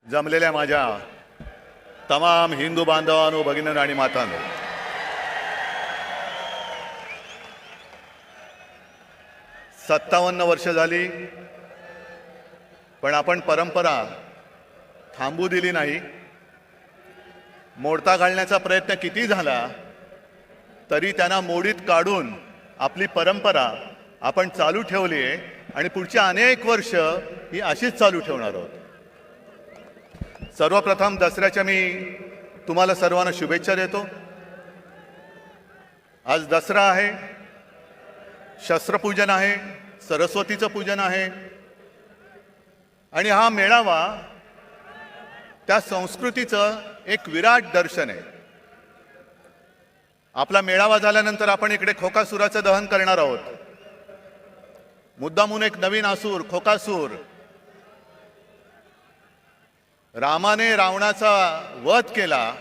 जमलेल्या माझ्या तमाम हिंदू बांधवांनो, भगिनींनो आणि मातांनो, सत्तावन्न वर्ष झाली, पण आपण परंपरा थांबू दिली नाही. मोडता घालण्याचा प्रयत्न किती झाला तरी त्यांना मोडीत काढून आपली परंपरा आपण चालू ठेवली आहे आणि पुढची अनेक वर्ष ही अशीच चालू ठेवणार आहोत. सर्वप्रथम दसऱ्याच्या मी तुम्हाला सर्वांना शुभेच्छा देतो. आज दसरा आहे, शस्त्रपूजन आहे, सरस्वतीचं पूजन आहे आणि हा मेळावा त्या संस्कृतीचं एक विराट दर्शन आहे. आपला मेळावा झाल्यानंतर आपण इकडे खोकासुराचं दहन करणार आहोत. मुद्दामून एक नवीन असुर खोकासूर, रामाने रावणाचा वध केला.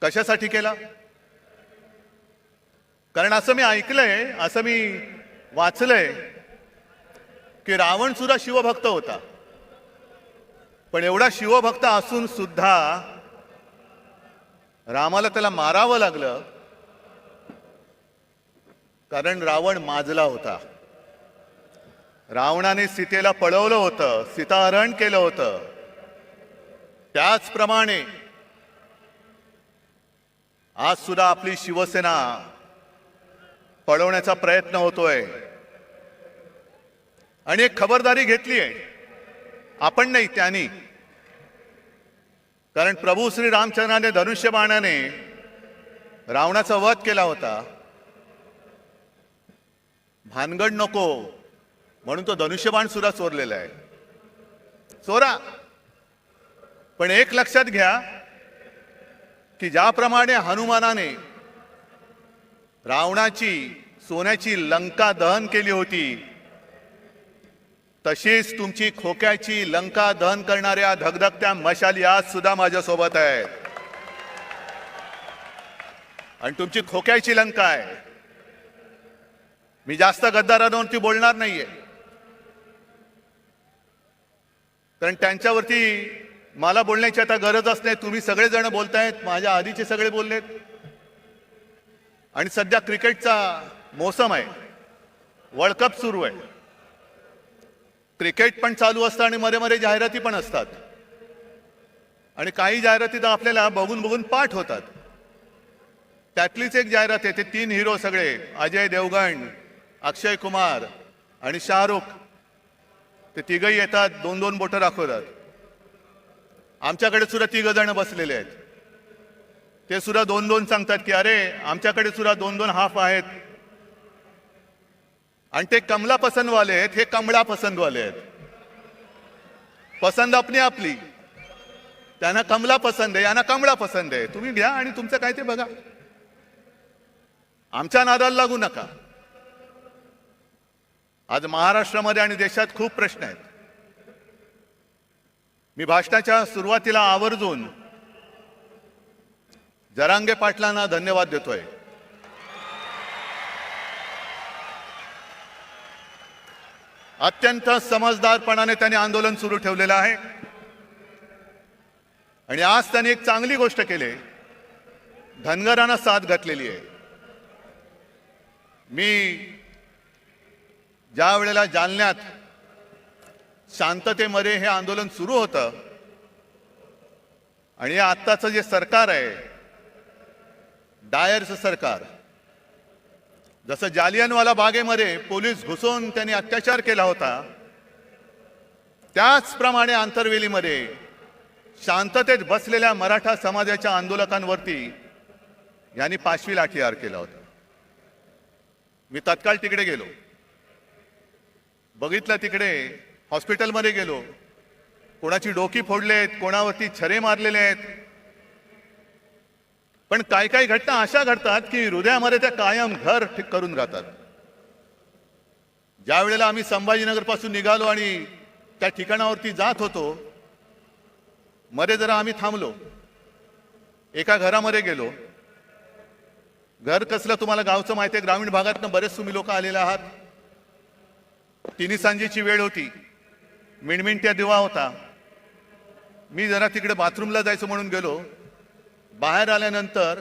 कशासाठी केला? कारण असं मी ऐकलंय, असं मी वाचलंय की रावण सुद्धा शिवभक्त होता. पण एवढा शिवभक्त असून सुद्धा रामाला त्याला मारावं लागलं कारण रावण माजला होता. रावणाने सीतेला पळवलं होतं, सीताहरण केलं होतं. त्याचप्रमाणे आज सुद्धा आपली शिवसेना पळवण्याचा प्रयत्न होतोय आणि एक खबरदारी घेतली आहे. आपण नाही, त्यांनी. कारण प्रभू श्री रामचंद्राने धनुष्यबाणाने रावणाचा वध केला होता. भानगड नको म्हणून तो धनुष्यबाण सुद्धा चोरलेला आहे. चोरा, पण एक लक्षात घ्या की ज्याप्रमाणे हनुमानाने रावणाची सोन्याची लंका दहन केली होती, तशीच तुमची खोक्याची लंका दहन करणाऱ्या धगधगत्या मशाली आज सुद्धा माझ्या सोबत आहेत. आणि तुमची खोक्याची लंका आहे. मी जास्त गद्दारांवरती बोलणार नाहीये, कारण त्यांच्यावरती मला बोलण्याची आता गरजच नाही. तुम्ही सगळेजण बोलतायत, माझ्या आधीचे सगळे बोललेत. आणि सध्या क्रिकेटचा मोसम आहे, वर्ल्ड कप सुरू आहे. क्रिकेट पण चालू असतं आणि मध्ये मध्ये जाहिराती पण असतात. आणि काही जाहिराती तर आपल्याला बघून बघून पाठ होतात. त्यातलीच एक जाहिरात आहे, ते 3 हिरो सगळे, अजय देवगण, अक्षय कुमार आणि शाहरुख, ते तिघही येतात, 2-2 बोटं दाखवतात. आमच्याकडे सुद्धा 3 जण बसलेले आहेत. ते सुद्धा 2-2 सांगतात की अरे आमच्याकडे सुद्धा 2-2 हाफ आहेत. आणि ते कमला पसंतवाले आहेत, हे कमळा पसंतवाले आहेत. पसंत आपली आपली. त्यांना कमला पसंत आहे, यांना कमळा पसंत आहे. तुम्ही घ्या आणि तुमचं काय ते बघा. आमच्या नादाला लागू नका. आज महाराष्ट्रामध्ये आणि देशात खूप प्रश्न आहेत. मी भाषणाच्या सुरुवातीला आवर्जून जरांगे पाटलांना धन्यवाद देतोय. अत्यंत समजदारपणाने त्यांनी आंदोलन सुरू ठेवलेलं आहे आणि आज त्यांनी एक चांगली गोष्ट केली, धनगरांना साथ घातलेली आहे. मी ज्या वेळेला जालन्यात शांततेमध्ये हे आंदोलन सुरू होतं आणि आत्ताचं जे सरकार आहे, डायरचं सरकार, जसं जालियनवाला बागेमध्ये पोलीस घुसून त्यांनी अत्याचार केला होता, त्याचप्रमाणे आंतरवेलीमध्ये शांततेत बसलेल्या मराठा समाजाच्या आंदोलकांवरती यांनी 5वी लाठीहार केला होता. मी तत्काळ तिकडे गेलो, बघितलं. तिकडे हॉस्पिटलमध्ये गेलो. कोणाची डोकी फोडलेत, कोणावरती छरे मारलेले आहेत. पण काही काही घटना अशा घडतात की हृदयामध्ये त्या कायम घर ठीक करून राहतात. ज्या वेळेला आम्ही संभाजीनगर पासून निघालो आणि त्या ठिकाणावरती जात होतो, मध्ये जरा आम्ही थांबलो. एका घरामध्ये गेलो. घर कसलं तुम्हाला गावचं माहिती आहे, ग्रामीण भागातनं बरेच तुम्ही लोक आलेले आहात. तिन्ही सांजेची वेळ होती. मिणमिणत्या दिवा होता. मी जरा तिकडे बाथरूमला जायचं म्हणून गेलो. बाहेर आल्यानंतर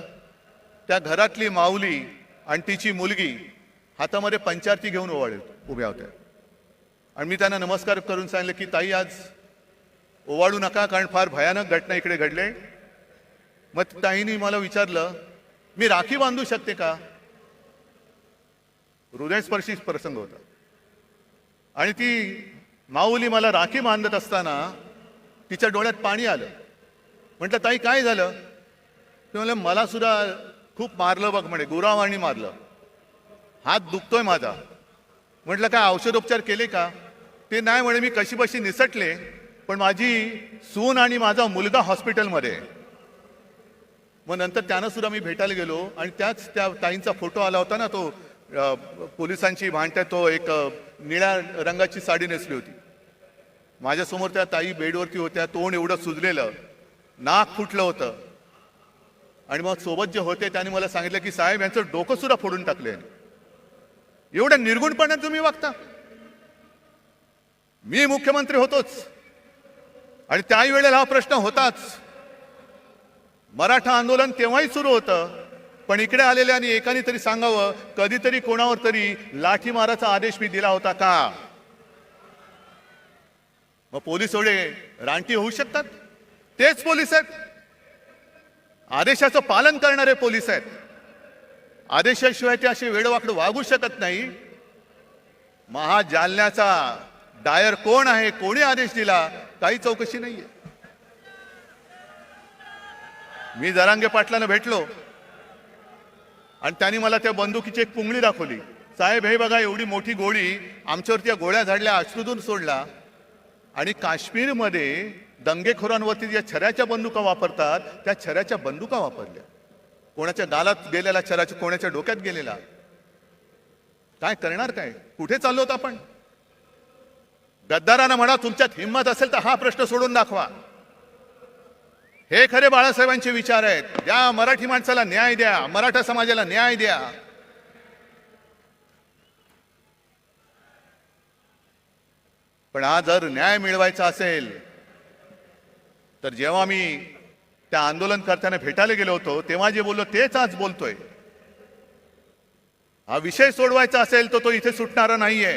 त्या घरातली माऊली आणि तिची मुलगी हातामध्ये पंचारती घेऊन उभ्या होत्या. आणि मी त्यांना नमस्कार करून सांगितलं की ताई, आज ओवाळू नका, कारण फार भयानक घटना इकडे घडले. मग ताईंनी मला विचारलं, मी राखी बांधू शकते का? हृदयस्पर्शी प्रसंग होता. आणि ती माऊली मला राखी बांधत असताना तिच्या डोळ्यात पाणी आलं. म्हटलं, ताई काय झालं? ते म्हणलं, मला सुद्धा खूप मारलं बघ म्हणे, गुरावानी मारलं, हात दुखतोय माझा. म्हटलं, काय औषधोपचार केले का? ते नाही म्हणे, मी कशीबशी निसटले, पण माझी सून आणि माझा मुलगा हॉस्पिटलमध्ये. मग नंतर त्यानं सुद्धा मी भेटायला गेलो आणि त्या ताईंचा फोटो आला होता ना, तो पोलिसांची भांडत्या, तो एक निळ्या रंगाची साडी नेसली होती. माझ्यासमोर त्या ताई बेडवरती होत्या, तोंड एवढं सुजलेलं, नाक फुटलं होतं. आणि मग सोबत जे होते त्यांनी मला सांगितलं की साहेब, यांचं डोकं सुद्धा फोडून टाकले. एवढ्या निर्गुणपणात तुम्ही वागता. मी मुख्यमंत्री होतोच आणि त्याही वेळेला हा प्रश्न होताच. मराठा आंदोलन तेव्हाही सुरू होतं, पण इकडे आलेल्या आणि एकाने तरी सांगावं, कधीतरी कोणावर तरी लाठीमाराचा आदेश मी दिला होता का? मग पोलीस एवढे रानटी होऊ शकतात? तेच पोलीस आहेत, आदेशाचं पालन करणारे पोलीस आहेत. आदेशाशिवाय ते असे वेडवाकडं वागू शकत नाही. महाजालन्याचा डायर कोण आहे, कोणी आदेश दिला, काही चौकशी नाहीये. मी जरांगे पाटलांना भेटलो आणि त्यांनी मला त्या बंदुकीची एक पुंगळी दाखवली. साहेब, हे बघा, एवढी मोठी गोळी आमच्यावरती गोळ्या झाडल्या, अश्रूतून सोडला. आणि काश्मीरमध्ये दंगेखोरांवरती ज्या छऱ्याच्या बंदुका वापरतात, त्या छऱ्याच्या बंदुका वापरल्या. कोणाच्या गालात गेलेला छऱ्याच्या, कोणाच्या डोक्यात गेलेला. काय करणार? काय कुठे चाललो होतो आपण? गद्दारांना म्हणा, तुमच्यात हिंमत असेल तर हा प्रश्न सोडून दाखवा. हे खरे बाळासाहेबांचे विचार आहेत. द्या मराठी माणसाला न्याय द्या, मराठा समाजाला न्याय द्या. पण हा जर न्याय मिळवायचा असेल तर जेव्हा मी त्या आंदोलनकर्त्यांना भेटायला गेलो होतो तेव्हा जे बोललो तेच आज बोलतोय. हा विषय सोडवायचा असेल तर तो इथे सुटणारा नाहीये,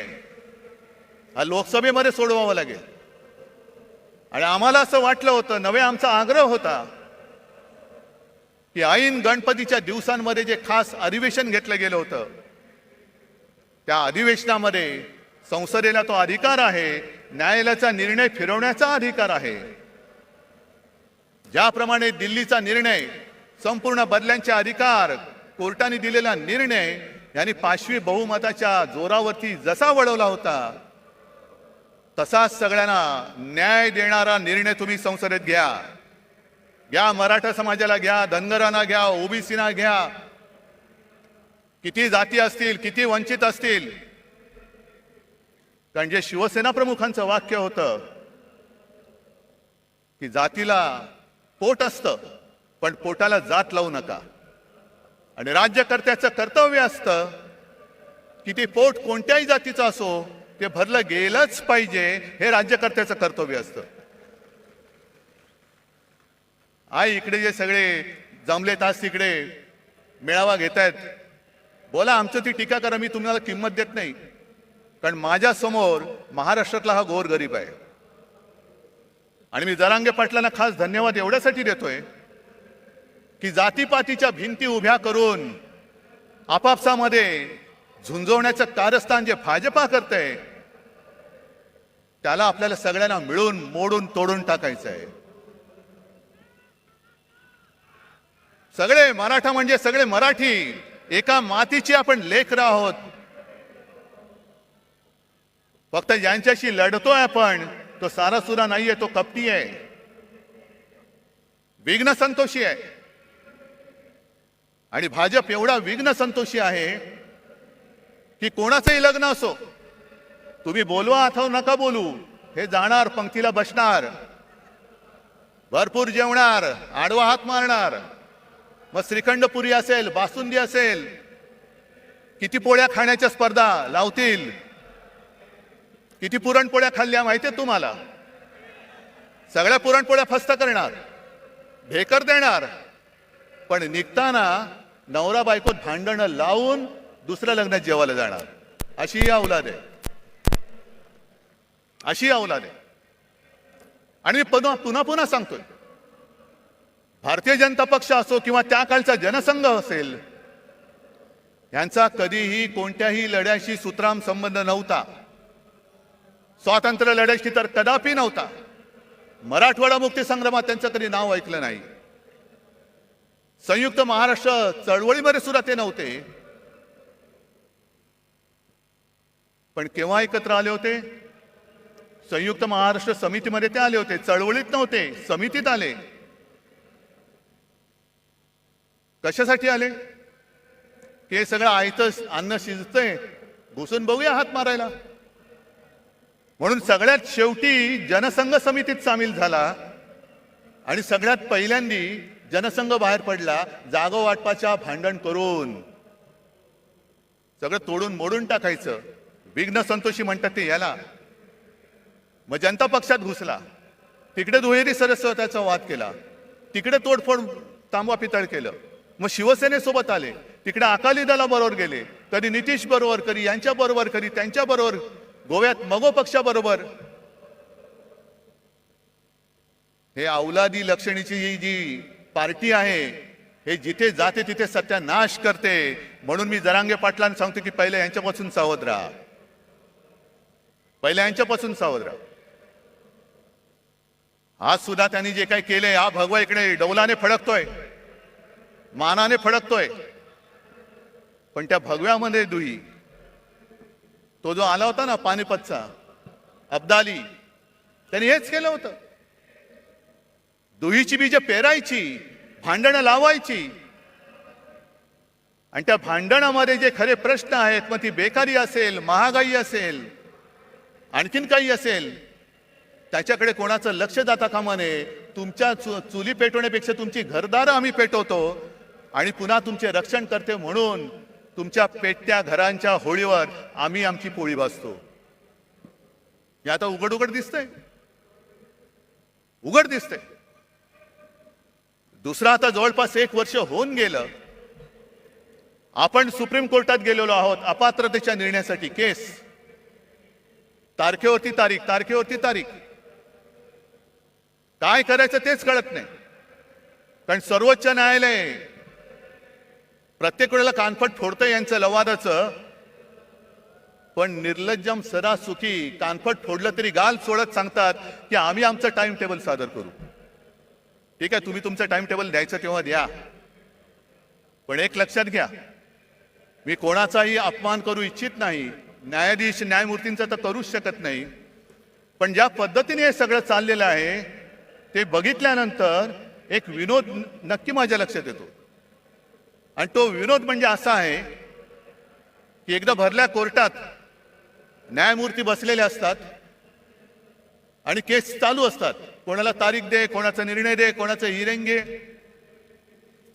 हा लोकसभेमध्ये सोडवावा लागेल. आणि आम्हाला असं वाटलं होतं, नवे आमचा आग्रह होता की ऐन गणपतीच्या दिवसांमध्ये जे खास अधिवेशन घेतलं गेलं होतं, त्या अधिवेशनामध्ये संसदेला तो अधिकार आहे, न्यायालयाचा निर्णय फिरवण्याचा अधिकार आहे. ज्याप्रमाणे दिल्लीचा निर्णय, संपूर्ण बदल्यांचे अधिकार, कोर्टाने दिलेला निर्णय यांनी पाशवी बहुमताच्या जोरावरती जसा वळवला होता, तसाच सगळ्यांना न्याय देणारा निर्णय तुम्ही संसदेत घ्या. घ्या, मराठा समाजाला घ्या, धनगरांना घ्या, ओबीसीना घ्या, किती जाती असतील, किती वंचित असतील. कारण जे शिवसेना प्रमुखांचं वाक्य होतं की जातीला पोट असतं पण पोटाला जात लावू नका. आणि राज्यकर्त्याचं कर्तव्य असतं की ते पोट कोणत्याही जातीचं असो ते भरलं गेलंच पाहिजे, हे राज्यकर्त्याचं कर्तव्य असतं. आई इकडे जे सगळे जमलेत आज तिकडे मेळावा घेत आहेत, बोला, आमचं ती टीका करा, मी तुम्हाला किंमत देत नाही. कारण माझ्या समोर महाराष्ट्रातला हा गोरगरीब आहे. आणि मी जरांगे पाटलांना खास धन्यवाद एवढ्यासाठी देतोय की जातीपातीच्या भिंती उभ्या करून आपापसामध्ये झुंजवण्याचं कारस्थान जे भाजपा करते, त्याला आपल्याला सगळ्यांना मिळून मोडून तोडून टाकायचं आहे. सगळे मराठा म्हणजे सगळे मराठी, एका मातीची आपण लेकर आहोत. फक्त ज्यांच्याशी लढतोय आपण, तो सारासुरा नाहीये, तो कपटी आहे, विघ्न संतोषी आहे. आणि भाजप एवढा विघ्न संतोषी आहे की कोणाचंही लग्न असो, तुम्ही बोलवा अथवा नका बोलू, हे जाणार, पंक्तीला बसणार, भरपूर जेवणार, आडवा हात मारणार. मग श्रीखंडपुरी असेल, बासुंदी असेल, किती पोळ्या खाण्याच्या स्पर्धा लावतील. किती पुरणपोळ्या खाल्ल्या माहितीये तुम्हाला? सगळ्या पुरणपोळ्या फस्त करणार, ढेकर देणार, पण निघताना नवरा बायकोत भांडणं लावून दुसऱ्या लग्नात जेवायला जाणार. अशी ही औलाद आहे, अशी औलाद आहे. आणि मी पुन्हा पुन्हा सांगतोय, भारतीय जनता पक्ष असो किंवा त्या काळचा जनसंघ असेल, यांचा कधीही कोणत्याही लढ्याशी सुतराम संबंध नव्हता. स्वातंत्र्य लढ्याशी तर कदापि नव्हता. मराठवाडा मुक्ती संग्रामात त्यांचं कधी नाव ऐकलं नाही. संयुक्त महाराष्ट्र चळवळीमध्ये सुद्धा ते नव्हते. पण केव्हा एकत्र आले होते? संयुक्त महाराष्ट्र समितीमध्ये ते आले होते. चळवळीत नव्हते, समितीत आले. कशासाठी आले? की हे सगळं आयतं अन्न शिजतंय, घुसून बघूया हात मारायला. म्हणून सगळ्यात शेवटी जनसंघ समितीत सामील झाला आणि सगळ्यात पहिल्यांदी जनसंघ बाहेर पडला जागो वाटपाच्या भांडण करून. सगळं तोडून मोडून टाकायचं. विघ्न संतोषी म्हणतात ते याला. मग जनता पक्षात घुसला, तिकडे दुहेरी सदस्यत्वाचा वाद केला, तिकडे तोडफोड तांबवा पितळ केलं. मग शिवसेनेसोबत आले, तिकडे अकाली दलाबरोबर गेले, कधी नितीश बरोबर, कधी यांच्या बरोबर, कधी त्यांच्या बरोबर, गोव्यात मगो पक्षाबरोबर. हे औलादी लक्षणीची ही जी पार्टी आहे, हे जिथे जाते तिथे सत्यानाश करते. म्हणून मी जरांगे पाटलांना सांगतो की पहिले यांच्यापासून सावध राहा, पहिले यांच्यापासून सावध राहा. आज सुद्धा त्यांनी जे काही केले, हा भगवा इकडे डौलाने फडकतोय, मानाने फडकतोय. पण त्या भगव्यामध्ये दुही, तो जो आला होता ना पानिपतचा अब्दाली, त्यांनी हेच केलं होतं. दुहीची बीज पेरायची, भांडणं लावायची. आणि त्या भांडणामध्ये जे खरे प्रश्न आहेत, मग ती बेकारी असेल, महागाई असेल, आणखीन काही असेल, त्याच्याकडे कोणाचं लक्ष जाता कामा नये. तुमच्या चुली पेटवण्यापेक्षा तुमची घरदारं आम्ही पेटवतो आणि पुन्हा तुमचे रक्षण करते म्हणून तुमच्या पेटत्या घरांच्या होळीवर आम्ही आमची पोळी भाजतो. हे आता उघड उघड दिसतंय, उघड दिसतंय. दुसरा आता जवळपास 1 वर्ष होऊन गेलं. आपण सुप्रीम कोर्टात गेलेलो आहोत अपात्रतेच्या निर्णयासाठी. केस तारखेवरती तारीख, तारखेवरती तारीख. काय करायचं तेच कळत नाही. कारण सर्वोच्च न्यायालय प्रत्येक वेळेला कानफट फोडतं यांचं लवादाचं. पण निर्लज्जम सरासुखी कानफट फोडलं तरी गाल सोडत सांगतात की आम्ही आमचं टाइम टेबल सादर करू. ठीक आहे, तुम्ही तुमचं टाइम टेबल द्यायचं तेव्हा द्या. पण एक लक्षात घ्या, मी कोणाचाही अपमान करू इच्छित नाही. न्यायाधीश न्यायमूर्तींचा तर करूच शकत नाही. पण ज्या पद्धतीने हे सगळं चाललेलं आहे ते बघितल्यानंतर एक विनोद नक्की माझ्या लक्षात येतो. आणि तो विनोद म्हणजे असा आहे की एकदा भरल्या कोर्टात न्यायमूर्ती बसलेले असतात आणि केस चालू असतात. कोणाला तारीख दे, कोणाचा निर्णय दे, कोणाचं हिअरिंग घे.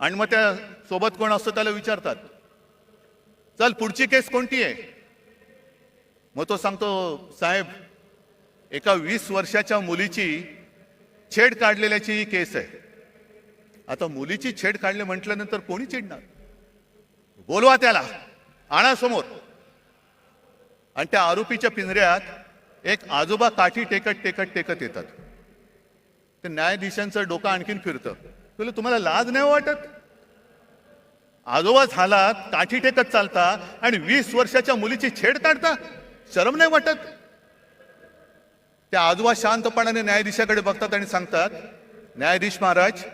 आणि मग त्या सोबत कोण असतो त्याला विचारतात, चल पुढची केस कोणती आहे? मग तो सांगतो, साहेब एका 20 वर्षाच्या मुलीची छेड काढलेल्याची ही केस आहे. आता मुलीची छेड काढले म्हटल्यानंतर कोणी चिडणार? बोलवा त्याला, आणा समोर. आणि त्या आरोपीच्या पिंजऱ्यात एक आजोबा काठी टेकत टेकत टेकत येतात. ते न्यायाधीशांचं डोकं आणखीन फिरतं. तुम्हाला लाज नाही वाटत? आजोबा झाला, काठी टेकत चालता आणि 20 वर्षाच्या मुलीची छेड काढता, शरम नाही वाटत? त्या आजोबा शांतपणाने न्यायाधीशाकडे बघतात आणि सांगतात, न्यायाधीश महाराज,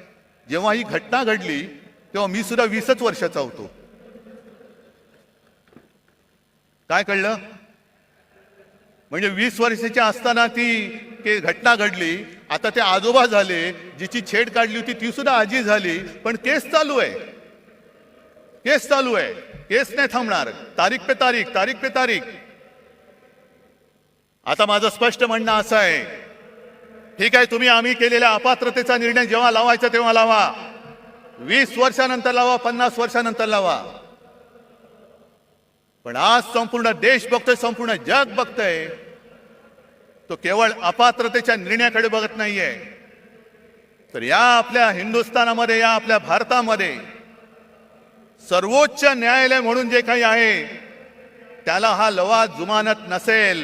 जेव्हा ही घटना घडली तेव्हा मी सुद्धा 20च वर्षाचा होतो. काय कळलं? म्हणजे 20 वर्षाच्या असताना ती घटना घडली. आता ते आजोबा झाले, जिची छेड काढली होती ती सुद्धा आजी झाली. पण केस चालू आहे, केस चालू आहे, केस नाही थांबणार. तारीख पे तारीख, तारीख पे तारीख. आता माझं स्पष्ट म्हणणं असं आहे, ठीक आहे, तुम्ही आम्ही केलेल्या अपात्रतेचा निर्णय जेव्हा लावायचा तेव्हा लावा. 20 वर्षानंतर लावा, 50 वर्षानंतर लावा. पण आज संपूर्ण देश बघतोय, संपूर्ण जग बघतोय तो केवळ अपात्रतेच्या निर्णयाकडे बघत नाहीये, तर या आपल्या हिंदुस्थानामध्ये, या आपल्या भारतामध्ये सर्वोच्च न्यायालय म्हणून जे काही आहे त्याला हा लवाद जुमानत नसेल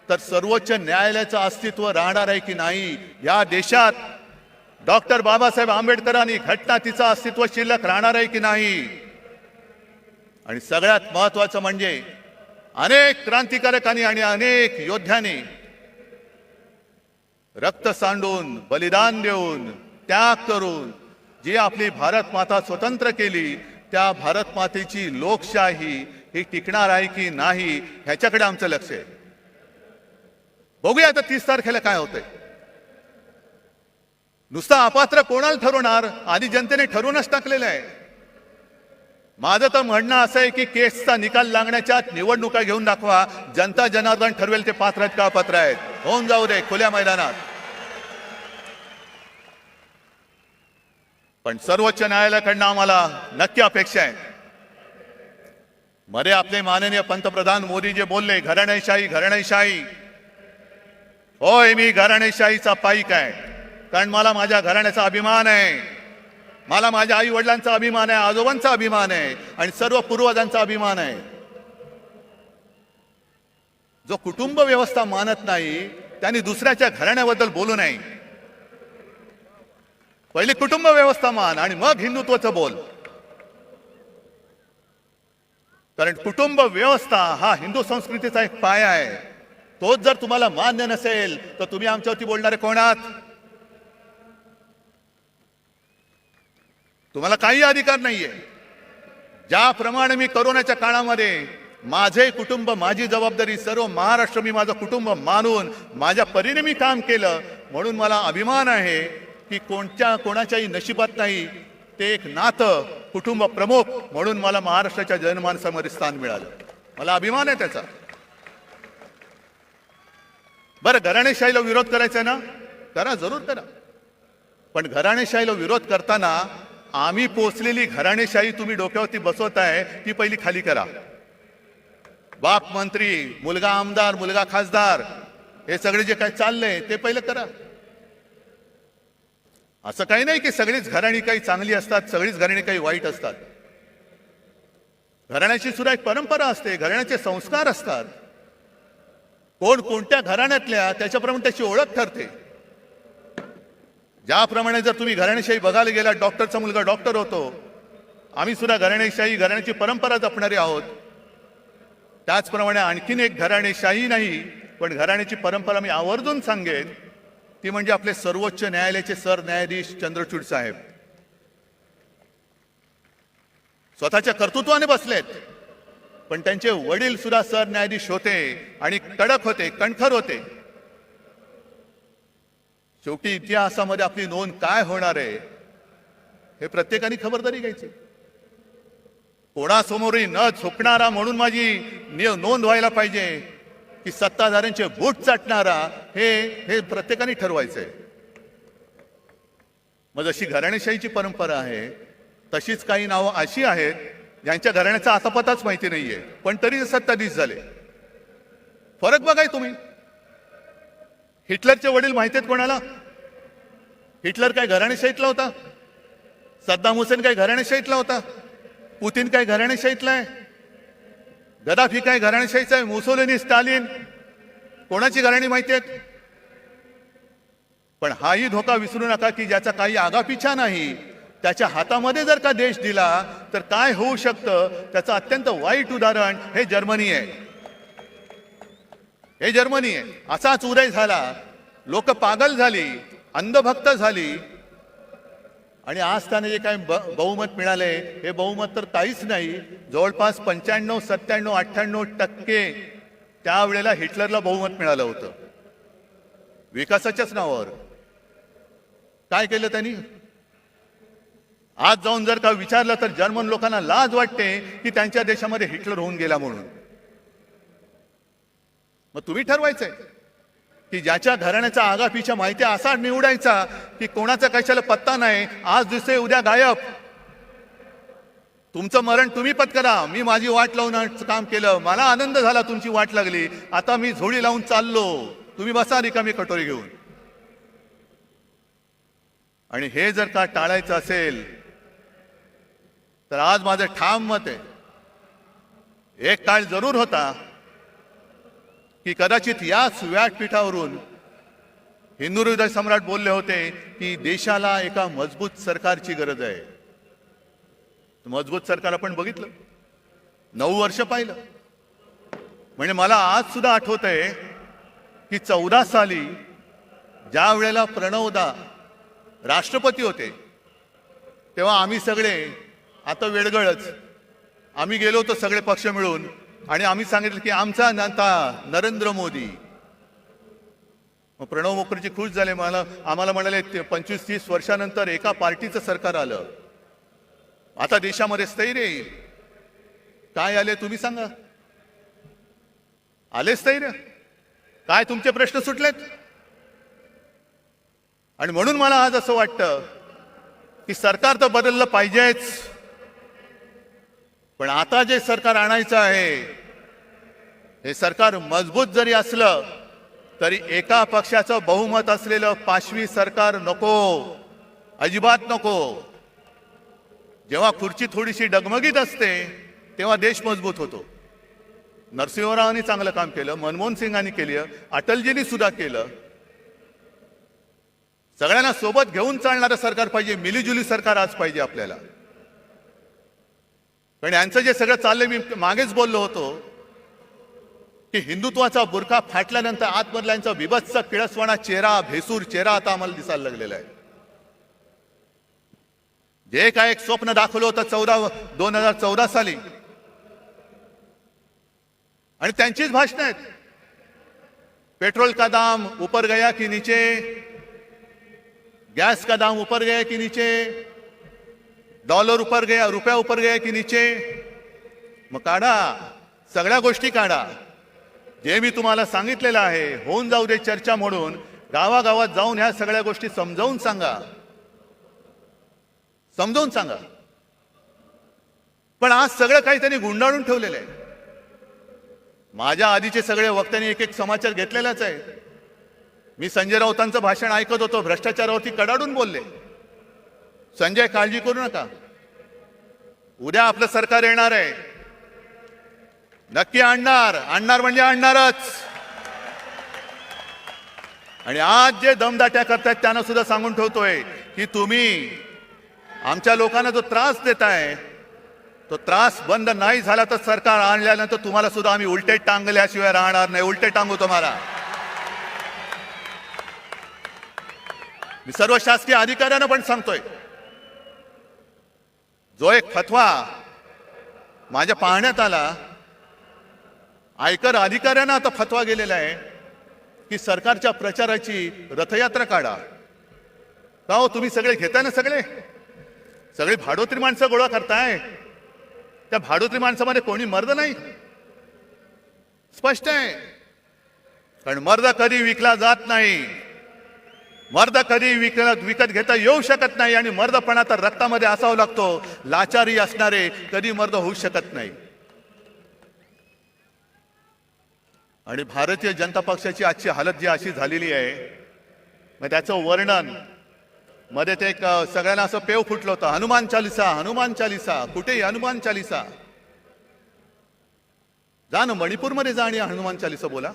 तर सर्वोच्च न्यायालयाचं अस्तित्व राहणार आहे की नाही? या देशात डॉक्टर बाबासाहेब आंबेडकरांनी घटना तिचं अस्तित्व शिल्लक राहणार आहे की नाही? आणि सगळ्यात महत्वाचं म्हणजे अनेक क्रांतिकारकांनी आणि अनेक योद्ध्यांनी रक्त सांडून, बलिदान देऊन, त्याग करून जी आपली भारत माता स्वतंत्र केली, त्या भारत मातेची लोकशाही ही टिकणार आहे की नाही ह्याच्याकडे आमचं लक्ष आहे. बघूया आता 30 तारखेला काय होतंय. नुसता अपात्र कोणाला ठरवणार? आधी जनतेने ठरवूनच टाकलेलं आहे. माझं तर म्हणणं असं आहे की केसचा निकाल लागण्याच्या निवडणुका घेऊन दाखवा. जनता जनार्दन ठरवेल ते पात्र आहेत का अपात्र आहेत. होऊन जाऊ दे खुल्या मैदानात. पण सर्वोच्च न्यायालयाकडनं आम्हाला नक्की अपेक्षा आहे. मध्ये आपले माननीय पंतप्रधान मोदी जे बोलले घराणेशाही घराणेशाही, होय मी घराणेशाहीचा पाईक आहे. कारण मला माझ्या घराण्याचा अभिमान आहे, मला माझ्या आई वडिलांचा अभिमान आहे, आजोबांचा अभिमान आहे आणि सर्व पूर्वजांचा अभिमान आहे. जो कुटुंब व्यवस्था मानत नाही त्यांनी दुसऱ्याच्या घराण्याबद्दल बोलू नये. पहिले कुटुंब व्यवस्था मान आणि मग हिंदुत्वाचं बोल. कारण कुटुंब व्यवस्था हा हिंदू संस्कृतीचा एक पाया आहे. तोच जर तुम्हाला मान्य नसेल तर तुम्ही आमच्यावरती बोलणारे कोण आहात? तुम्हाला काही अधिकार नाहीये. ज्याप्रमाणे मी कोरोनाच्या काळामध्ये माझे कुटुंब, माझी जबाबदारी, सर्व महाराष्ट्र मी माझं कुटुंब मानून माझ्या परीने मी काम केलं, म्हणून मला अभिमान आहे की कोणाच्याही नशिबात नाही ते एक नातं कुटुंब प्रमुख म्हणून मला महाराष्ट्राच्या जनमानसामध्ये स्थान मिळालं. मला अभिमान आहे त्याचा. बरं, घराणेशाहीला विरोध करायचा ना, करा, जरूर करा. पण घराणेशाहीला विरोध करताना आम्ही पोचलेली घराणेशाही तुम्ही डोक्यावरती बसवताय ती पहिली खाली करा. बाप मंत्री, मुलगा आमदार, मुलगा खासदार, हे सगळे जे काही चाललंय ते पहिलं करा. असं काही नाही की सगळीच घराणी काही चांगली असतात, सगळीच घराणी काही वाईट असतात. घराण्याची सुद्धा एक परंपरा असते, घराण्याचे संस्कार असतात. कोण कोणत्या घराण्यातल्या त्याच्याप्रमाणे त्याची ओळख ठरते. ज्याप्रमाणे जर तुम्ही घराणेशाही बघायला गेला, डॉक्टरचा मुलगा डॉक्टर होतो, आम्ही सुद्धा घराणेशाही, घराण्याची परंपरा जपणारे आहोत. त्याचप्रमाणे आणखीन एक घराणेशाही नाही पण घराण्याची परंपरा मी आवर्जून सांगेन, ती म्हणजे आपले सर्वोच्च न्यायालयाचे सरन्यायाधीश चंद्रचूड साहेब. स्वतःच्या कर्तृत्वाने बसलेत, पण त्यांचे वडील सुद्धा सरन्यायाधीश होते आणि कडक होते, कणखर होते. शेवटी इतिहासामध्ये आपली नोंद काय होणार आहे हे प्रत्येकाने खबरदारी घ्यायची. कोणासमोरही न झुकणारा म्हणून माझी नोंद व्हायला पाहिजे की सत्ताधाऱ्यांचे बूट चाटणारा, हे प्रत्येकाने ठरवायचंय. मग जशी घराणेशाहीची परंपरा आहे तशीच काही नावं अशी आहेत ज्यांच्या घराण्याचा आतापताच माहिती नाहीये पण तरी सत्ताधीश झाले. फरक बघाय तुम्ही. हिटलरचे वडील माहिती आहेत कोणाला? हिटलर काय घराणेशाहीतला होता? सद्दाम हुसेन काय घराणेशाहीतला होता? पुतीन काय घराणेशाहीतला आहे? गदाफी काय घराणेशाहीचा आहे? मुसोलिनी, स्टालिन, कोणाची घराणी माहिती आहेत? पण हाही धोका विसरू नका की ज्याचा काही आगापिछा नाही, त्याच्या हातामध्ये जर का देश दिला तर काय होऊ शकतं त्याचं अत्यंत वाईट उदाहरण हे जर्मनी आहे. हे जर्मनी आहे. असाच उदय झाला, लोक पागल झाली, अंधभक्त झाली आणि आज त्यांना जे काही बहुमत मिळाले हे बहुमत तर काहीच नाही. जवळपास 95, 97, 98% त्यावेळेला हिटलरला बहुमत मिळालं होतं विकासाच्याच नावावर. काय केलं त्यांनी? आज जाऊन जर का विचारलं तर जर्मन लोकांना लाज वाटते की त्यांच्या देशामध्ये हिटलर होऊन गेला म्हणून. मग तुम्ही ठरवायचंय की ज्याच्या घराण्याचा आगापिछा माहिती असा निवडायचा की कोणाचा कशाला पत्ता नाही, आज दिसते उद्या गायब. तुमचं मरण तुम्ही पत्करा. मी माझी वाट लावून काम केलं, मला आनंद झाला तुमची वाट लागली, आता मी झोळी लावून चाललो. तुम्ही बसा रिकामी कटोरी घेऊन. आणि हे जर का टाळायचं असेल तर आज माझं ठाम मत आहे, एक काळ जरूर होता की कदाचित याच व्यासपीठावरून हिंदू हृदय सम्राट बोलले होते की देशाला एका मजबूत सरकारची गरज आहे. मजबूत सरकार आपण बघितलं, 9 वर्ष पाहिलं. म्हणजे मला आज सुद्धा आठवत आहे की 14 साली ज्या वेळेला प्रणवदा राष्ट्रपती होते तेव्हा आम्ही सगळे आता वेडगळच आम्ही गेलो होतो सगळे पक्ष मिळून आणि आम्ही सांगितलं की आमचा नेता नरेंद्र मोदी. मग प्रणव मुखर्जी खुश झाले, आम्हाला म्हणाले 25-30 वर्षानंतर एका पार्टीचं सरकार आलं, आता देशामध्ये स्थैर्य येईल. काय आले तुम्ही सांगा? आले स्थैर्य? काय तुमचे प्रश्न सुटलेत? आणि म्हणून मला आज असं वाटतं की सरकार तर बदललं पाहिजेच, पण आता जे सरकार आणायचं आहे हे सरकार मजबूत जरी असलं तरी एका पक्षाचं बहुमत असलेलं पाशवी सरकार नको, अजिबात नको. जेव्हा खुर्ची थोडीशी डगमगीत असते तेव्हा देश मजबूत होतो. नरसिंहरावांनी चांगलं काम केलं, मनमोहन सिंगांनी केलं, अटलजींनी सुद्धा केलं. सगळ्यांना सोबत घेऊन चालणारं सरकार पाहिजे, मिलीजुली सरकार आज पाहिजे आपल्याला. पण यांचं जे सगळं चाललंय, मी मागेच बोललो होतो की हिंदुत्वाचा बुरखा फाटल्यानंतर आतमधल्यांचा बिभत्स किळसवाणा चेहरा, भेसूर चेहरा आता आम्हाला दिसायला लागलेला आहे. जे काय एक स्वप्न दाखवलं होतं 2014 साली, आणि त्यांचीच भाषणं आहेत. पेट्रोल का दाम ऊपर गया की नीचे, गैस का दाम ऊपर गया कि नीचे, डॉलर ऊपर गया, रुपया ऊपर गया कि नीचे. मग काढा, सगळ्या गोष्टी काढा. जे मी तुम्हाला सांगितलेलं आहे होऊन जाऊ दे चर्चा म्हणून गावागावात जाऊन ह्या सगळ्या गोष्टी समजावून सांगा, समजावून सांगा. पण आज सगळं काही त्यांनी गुंडाळून ठेवलेलं आहे. माझ्या आधीचे सगळे वक्त्यांनी एक एक समाचार घेतलेलाच आहे. मी संजय राऊतांचं भाषण ऐकत होतो, भ्रष्टाचारावरती कडाडून बोलले. संजय काळजी करू नका, उद्या आपलं सरकार येणार आहे, नक्की आणणार म्हणजे आणणारच. आणि आज जे दमदाट्या करतायत त्यांना सुद्धा सांगून ठेवतोय की तुम्ही आमच्या लोकांना जो त्रास देताय तो त्रास बंद नाही झाला तर सरकार आणल्यानंतर तुम्हाला सुद्धा आम्ही उलटे टांगल्याशिवाय राहणार नाही. उलटे टांगू तुम्हाला. मी सर्व शासकीय अधिकाऱ्यांना पण सांगतोय, जो एक फतवा माझ्या पाहण्यात आला, आयकर अधिकाऱ्यांना आता फतवा गेलेला आहे की सरकारच्या प्रचाराची रथयात्रा काढा. का हो, तुम्ही सगळे घेताय ना, सगळे भाडोत्री माणसं गोळा करताय. त्या भाडोत्री माणसामध्ये कोणी मर्द नाही, स्पष्ट आहे. कारण मर्द कधी विकला जात नाही, मर्द कधी विकत घेता येऊ शकत नाही. आणि मर्दपणा तर रक्तामध्ये असावा लागतो. लाचारी असणारे कधी मर्द होऊ शकत नाही. आणि भारतीय जनता पक्षाची आजची हालत जी अशी झालेली आहे, मग त्याचं वर्णन मध्ये ते एक सगळ्यांना असं पेव फुटलं होतं, हनुमान चालिसा. कुठेही हनुमान चालिसा. जा ना मणिपूरमध्ये जा आणि हनुमान चालिसा बोला,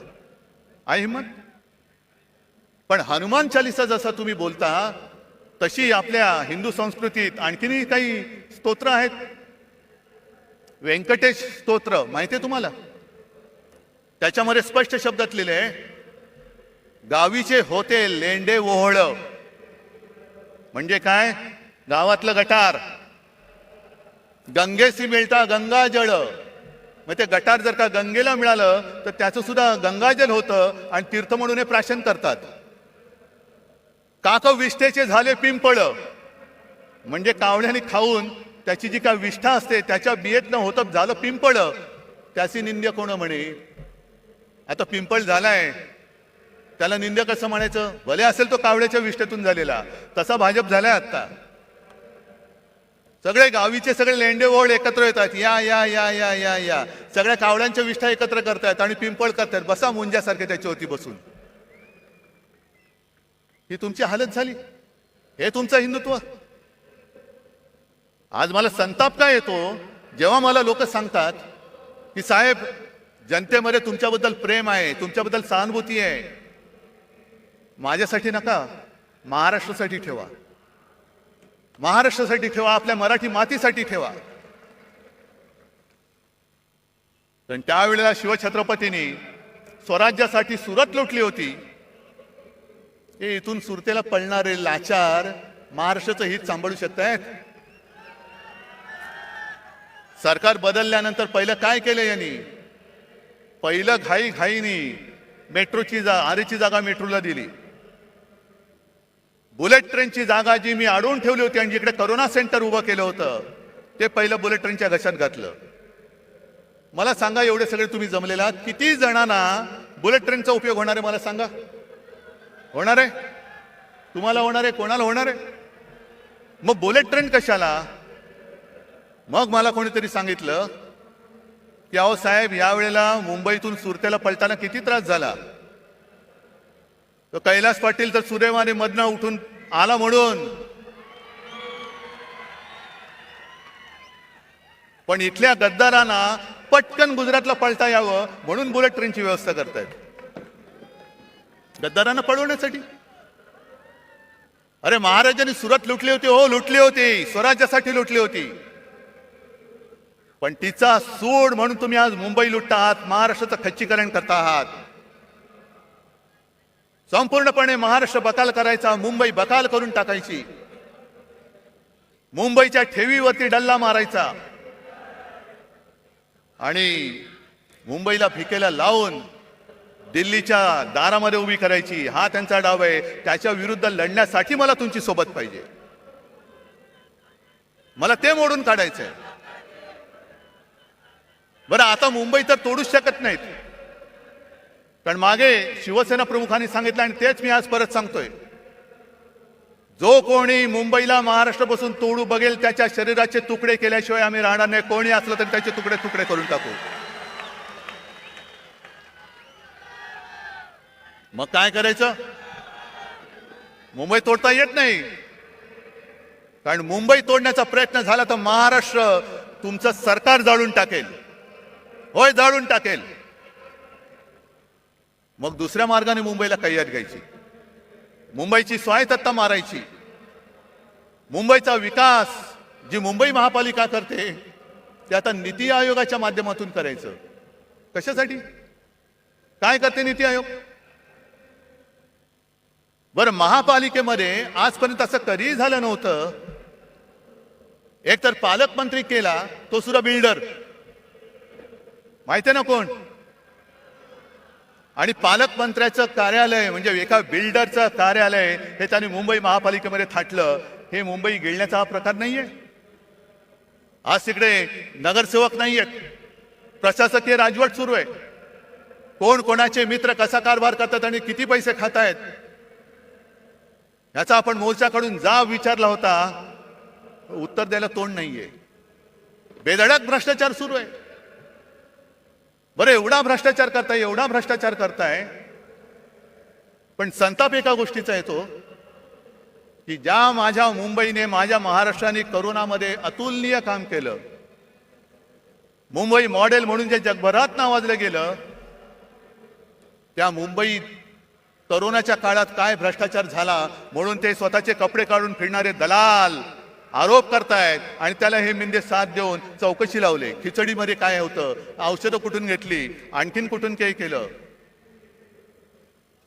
आहे हिम्मत. पण हनुमान चालिसा जसा तुम्ही बोलता तशी आपल्या हिंदू संस्कृतीत आणखीनही काही स्तोत्र आहेत. व्यंकटेश स्तोत्र माहिती आहे तुम्हाला? त्याच्यामध्ये स्पष्ट शब्दात लिहिले आहे, गावीचे होते लेंडे ओहळ. म्हणजे काय? गावातलं गटार, गंगेसी मिळता गंगाजळ. मग ते गटार जर का गंगेला मिळालं तर त्याचं सुद्धा गंगाजल होतं आणि तीर्थ म्हणून हे प्राशन करतात. काक विष्ठेचे झाले पिंपळ. म्हणजे कावळ्याने खाऊन त्याची जी काय विष्ठा असते त्याच्या बियेतनं होतं झालं पिंपळ. त्याची निंद्य कोण म्हणे? आता पिंपळ झालाय त्याला निंद्य कसं म्हणायचं? भले असेल तो कावळ्याच्या विष्ठेतून झालेला. तसा भाजप झालाय आता. सगळे गावीचे सगळे लेंडे ओळ एकत्र येतात, या या या या या या सगळ्या कावळ्यांच्या विष्ठा एकत्र करतायत आणि पिंपळ करतायत. बसा मुंज्यासारखे त्याच्यावरती बसून. ही तुमची हालत झाली. हे तुमचं हिंदुत्व. आज मला संताप काय येतो जेव्हा मला लोक सांगतात की साहेब जनतेमध्ये तुमच्याबद्दल प्रेम आहे, तुमच्याबद्दल सहानुभूती आहे. माझ्यासाठी नका, महाराष्ट्रासाठी ठेवा. महाराष्ट्रासाठी ठेवा, आपल्या मराठी मातीसाठी ठेवा. पण त्यावेळेला शिवछत्रपतींनी स्वराज्यासाठी सुरत लुटली होती. हे इथून सुरतेला पळणारे लाचार महाराष्ट्राचं हित सांभाळू शकतायत? सरकार बदलल्यानंतर पहिलं काय केलं यांनी? पहिलं घाईनी मेट्रोची आरेची जागा मेट्रोला दिली. बुलेट ट्रेनची जागा जी मी अडवून ठेवली होती आणि जिकडे करोना सेंटर उभं केलं होतं ते पहिलं बुलेट ट्रेनच्या घशात घातलं. मला सांगा, एवढे सगळे तुम्ही जमलेला किती जणांना बुलेट ट्रेनचा उपयोग होणार आहे? मला सांगा. होणार आहे? तुम्हाला होणार आहे? कोणाला होणार आहे? मग बुलेट ट्रेन कशाला? मग मला कोणीतरी सांगितलं की अहो साहेब, यावेळेला मुंबईतून सुरतेला पळताना किती त्रास झाला. तो कैलास पाटील तर सुदैवाने मधनं उठून आला म्हणून. पण इथल्या गद्दारांना पटकन गुजरातला पळता यावं म्हणून बुलेट ट्रेनची व्यवस्था करतायत, गद्दारांना पळवण्यासाठी. अरे महाराजांनी सुरत लुटली होती, हो लुटली होती, स्वराज्यासाठी लुटली होती. पण तिचा सूड म्हणून तुम्ही आज मुंबई लुटता आहात, महाराष्ट्राचं खच्चीकरण करता आहात. संपूर्णपणे महाराष्ट्र बकाल करायचा, मुंबई बकाल करून टाकायची, मुंबईच्या ठेवीवरती डल्ला मारायचा आणि मुंबईला भिकेला लावून दिल्लीच्या दारामध्ये उभी करायची. हा त्यांचा डाव आहे. त्याच्या विरुद्ध लढण्यासाठी मला तुमची सोबत पाहिजे. मला ते मोडून काढायचंय. बरं, आता मुंबई तर तोडूच शकत नाहीत, कारण मागे शिवसेना प्रमुखांनी सांगितलं आणि तेच मी आज परत सांगतोय, जो कोणी मुंबईला महाराष्ट्रापासून तोडू बघेल त्याच्या शरीराचे तुकडे केल्याशिवाय आम्ही राहणार नाही. कोणी असलं तरी त्याचे तुकडे तुकडे करून टाकू. मग काय करायचं? मुंबई तोडता येत नाही, कारण मुंबई तोडण्याचा प्रयत्न झाला तर महाराष्ट्र तुमचं सरकार जाळून टाकेल. होय, जाळून टाकेल. मग दुसऱ्या मार्गाने मुंबईला कैयात घ्यायची, मुंबईची स्वायत्तता मारायची. मुंबईचा विकास जी मुंबई महापालिका करते ते आता नीती आयोगाच्या माध्यमातून करायचं. कशासाठी? काय करते नीती आयोग? बरं, महापालिकेमध्ये आजपर्यंत असं कधीही झालं नव्हतं. एक तर पालकमंत्री केला, तो सुद्धा बिल्डर, माहिती आहे ना कोण? आणि पालकमंत्र्याचं कार्यालय म्हणजे एका बिल्डरचं कार्यालय हे त्यांनी मुंबई महापालिकेमध्ये थाटलं. हे मुंबई गिळण्याचा हा प्रकार नाहीये. आज तिकडे नगरसेवक नाहीयेत, प्रशासकीय राजवट सुरू आहे. कोण कोणाचे मित्र कसा कारभार करतात आणि किती पैसे खातायत याचा आपण मोर्चाकडून जाब विचारला होता, उत्तर द्यायला तोंड नाहीये. बेधडक भ्रष्टाचार सुरू आहे. बरं, एवढा भ्रष्टाचार करताय, एवढा भ्रष्टाचार करताय, पण संताप एका गोष्टीचा येतो की ज्या माझ्या मुंबईने, माझ्या महाराष्ट्राने करोनामध्ये अतुलनीय काम केलं, मुंबई मॉडेल म्हणून जे जगभरात नावाजलं गेलं, त्या मुंबईत करोनाच्या काळात काय भ्रष्टाचार झाला म्हणून ते स्वतःचे कपडे काढून फिरणारे दलाल आरोप करतायत आणि त्याला हे मिंदे साथ देऊन चौकशी लावले. खिचडीमध्ये काय होतं, औषधं कुठून घेतली, आणखीन कुठून काही केलं.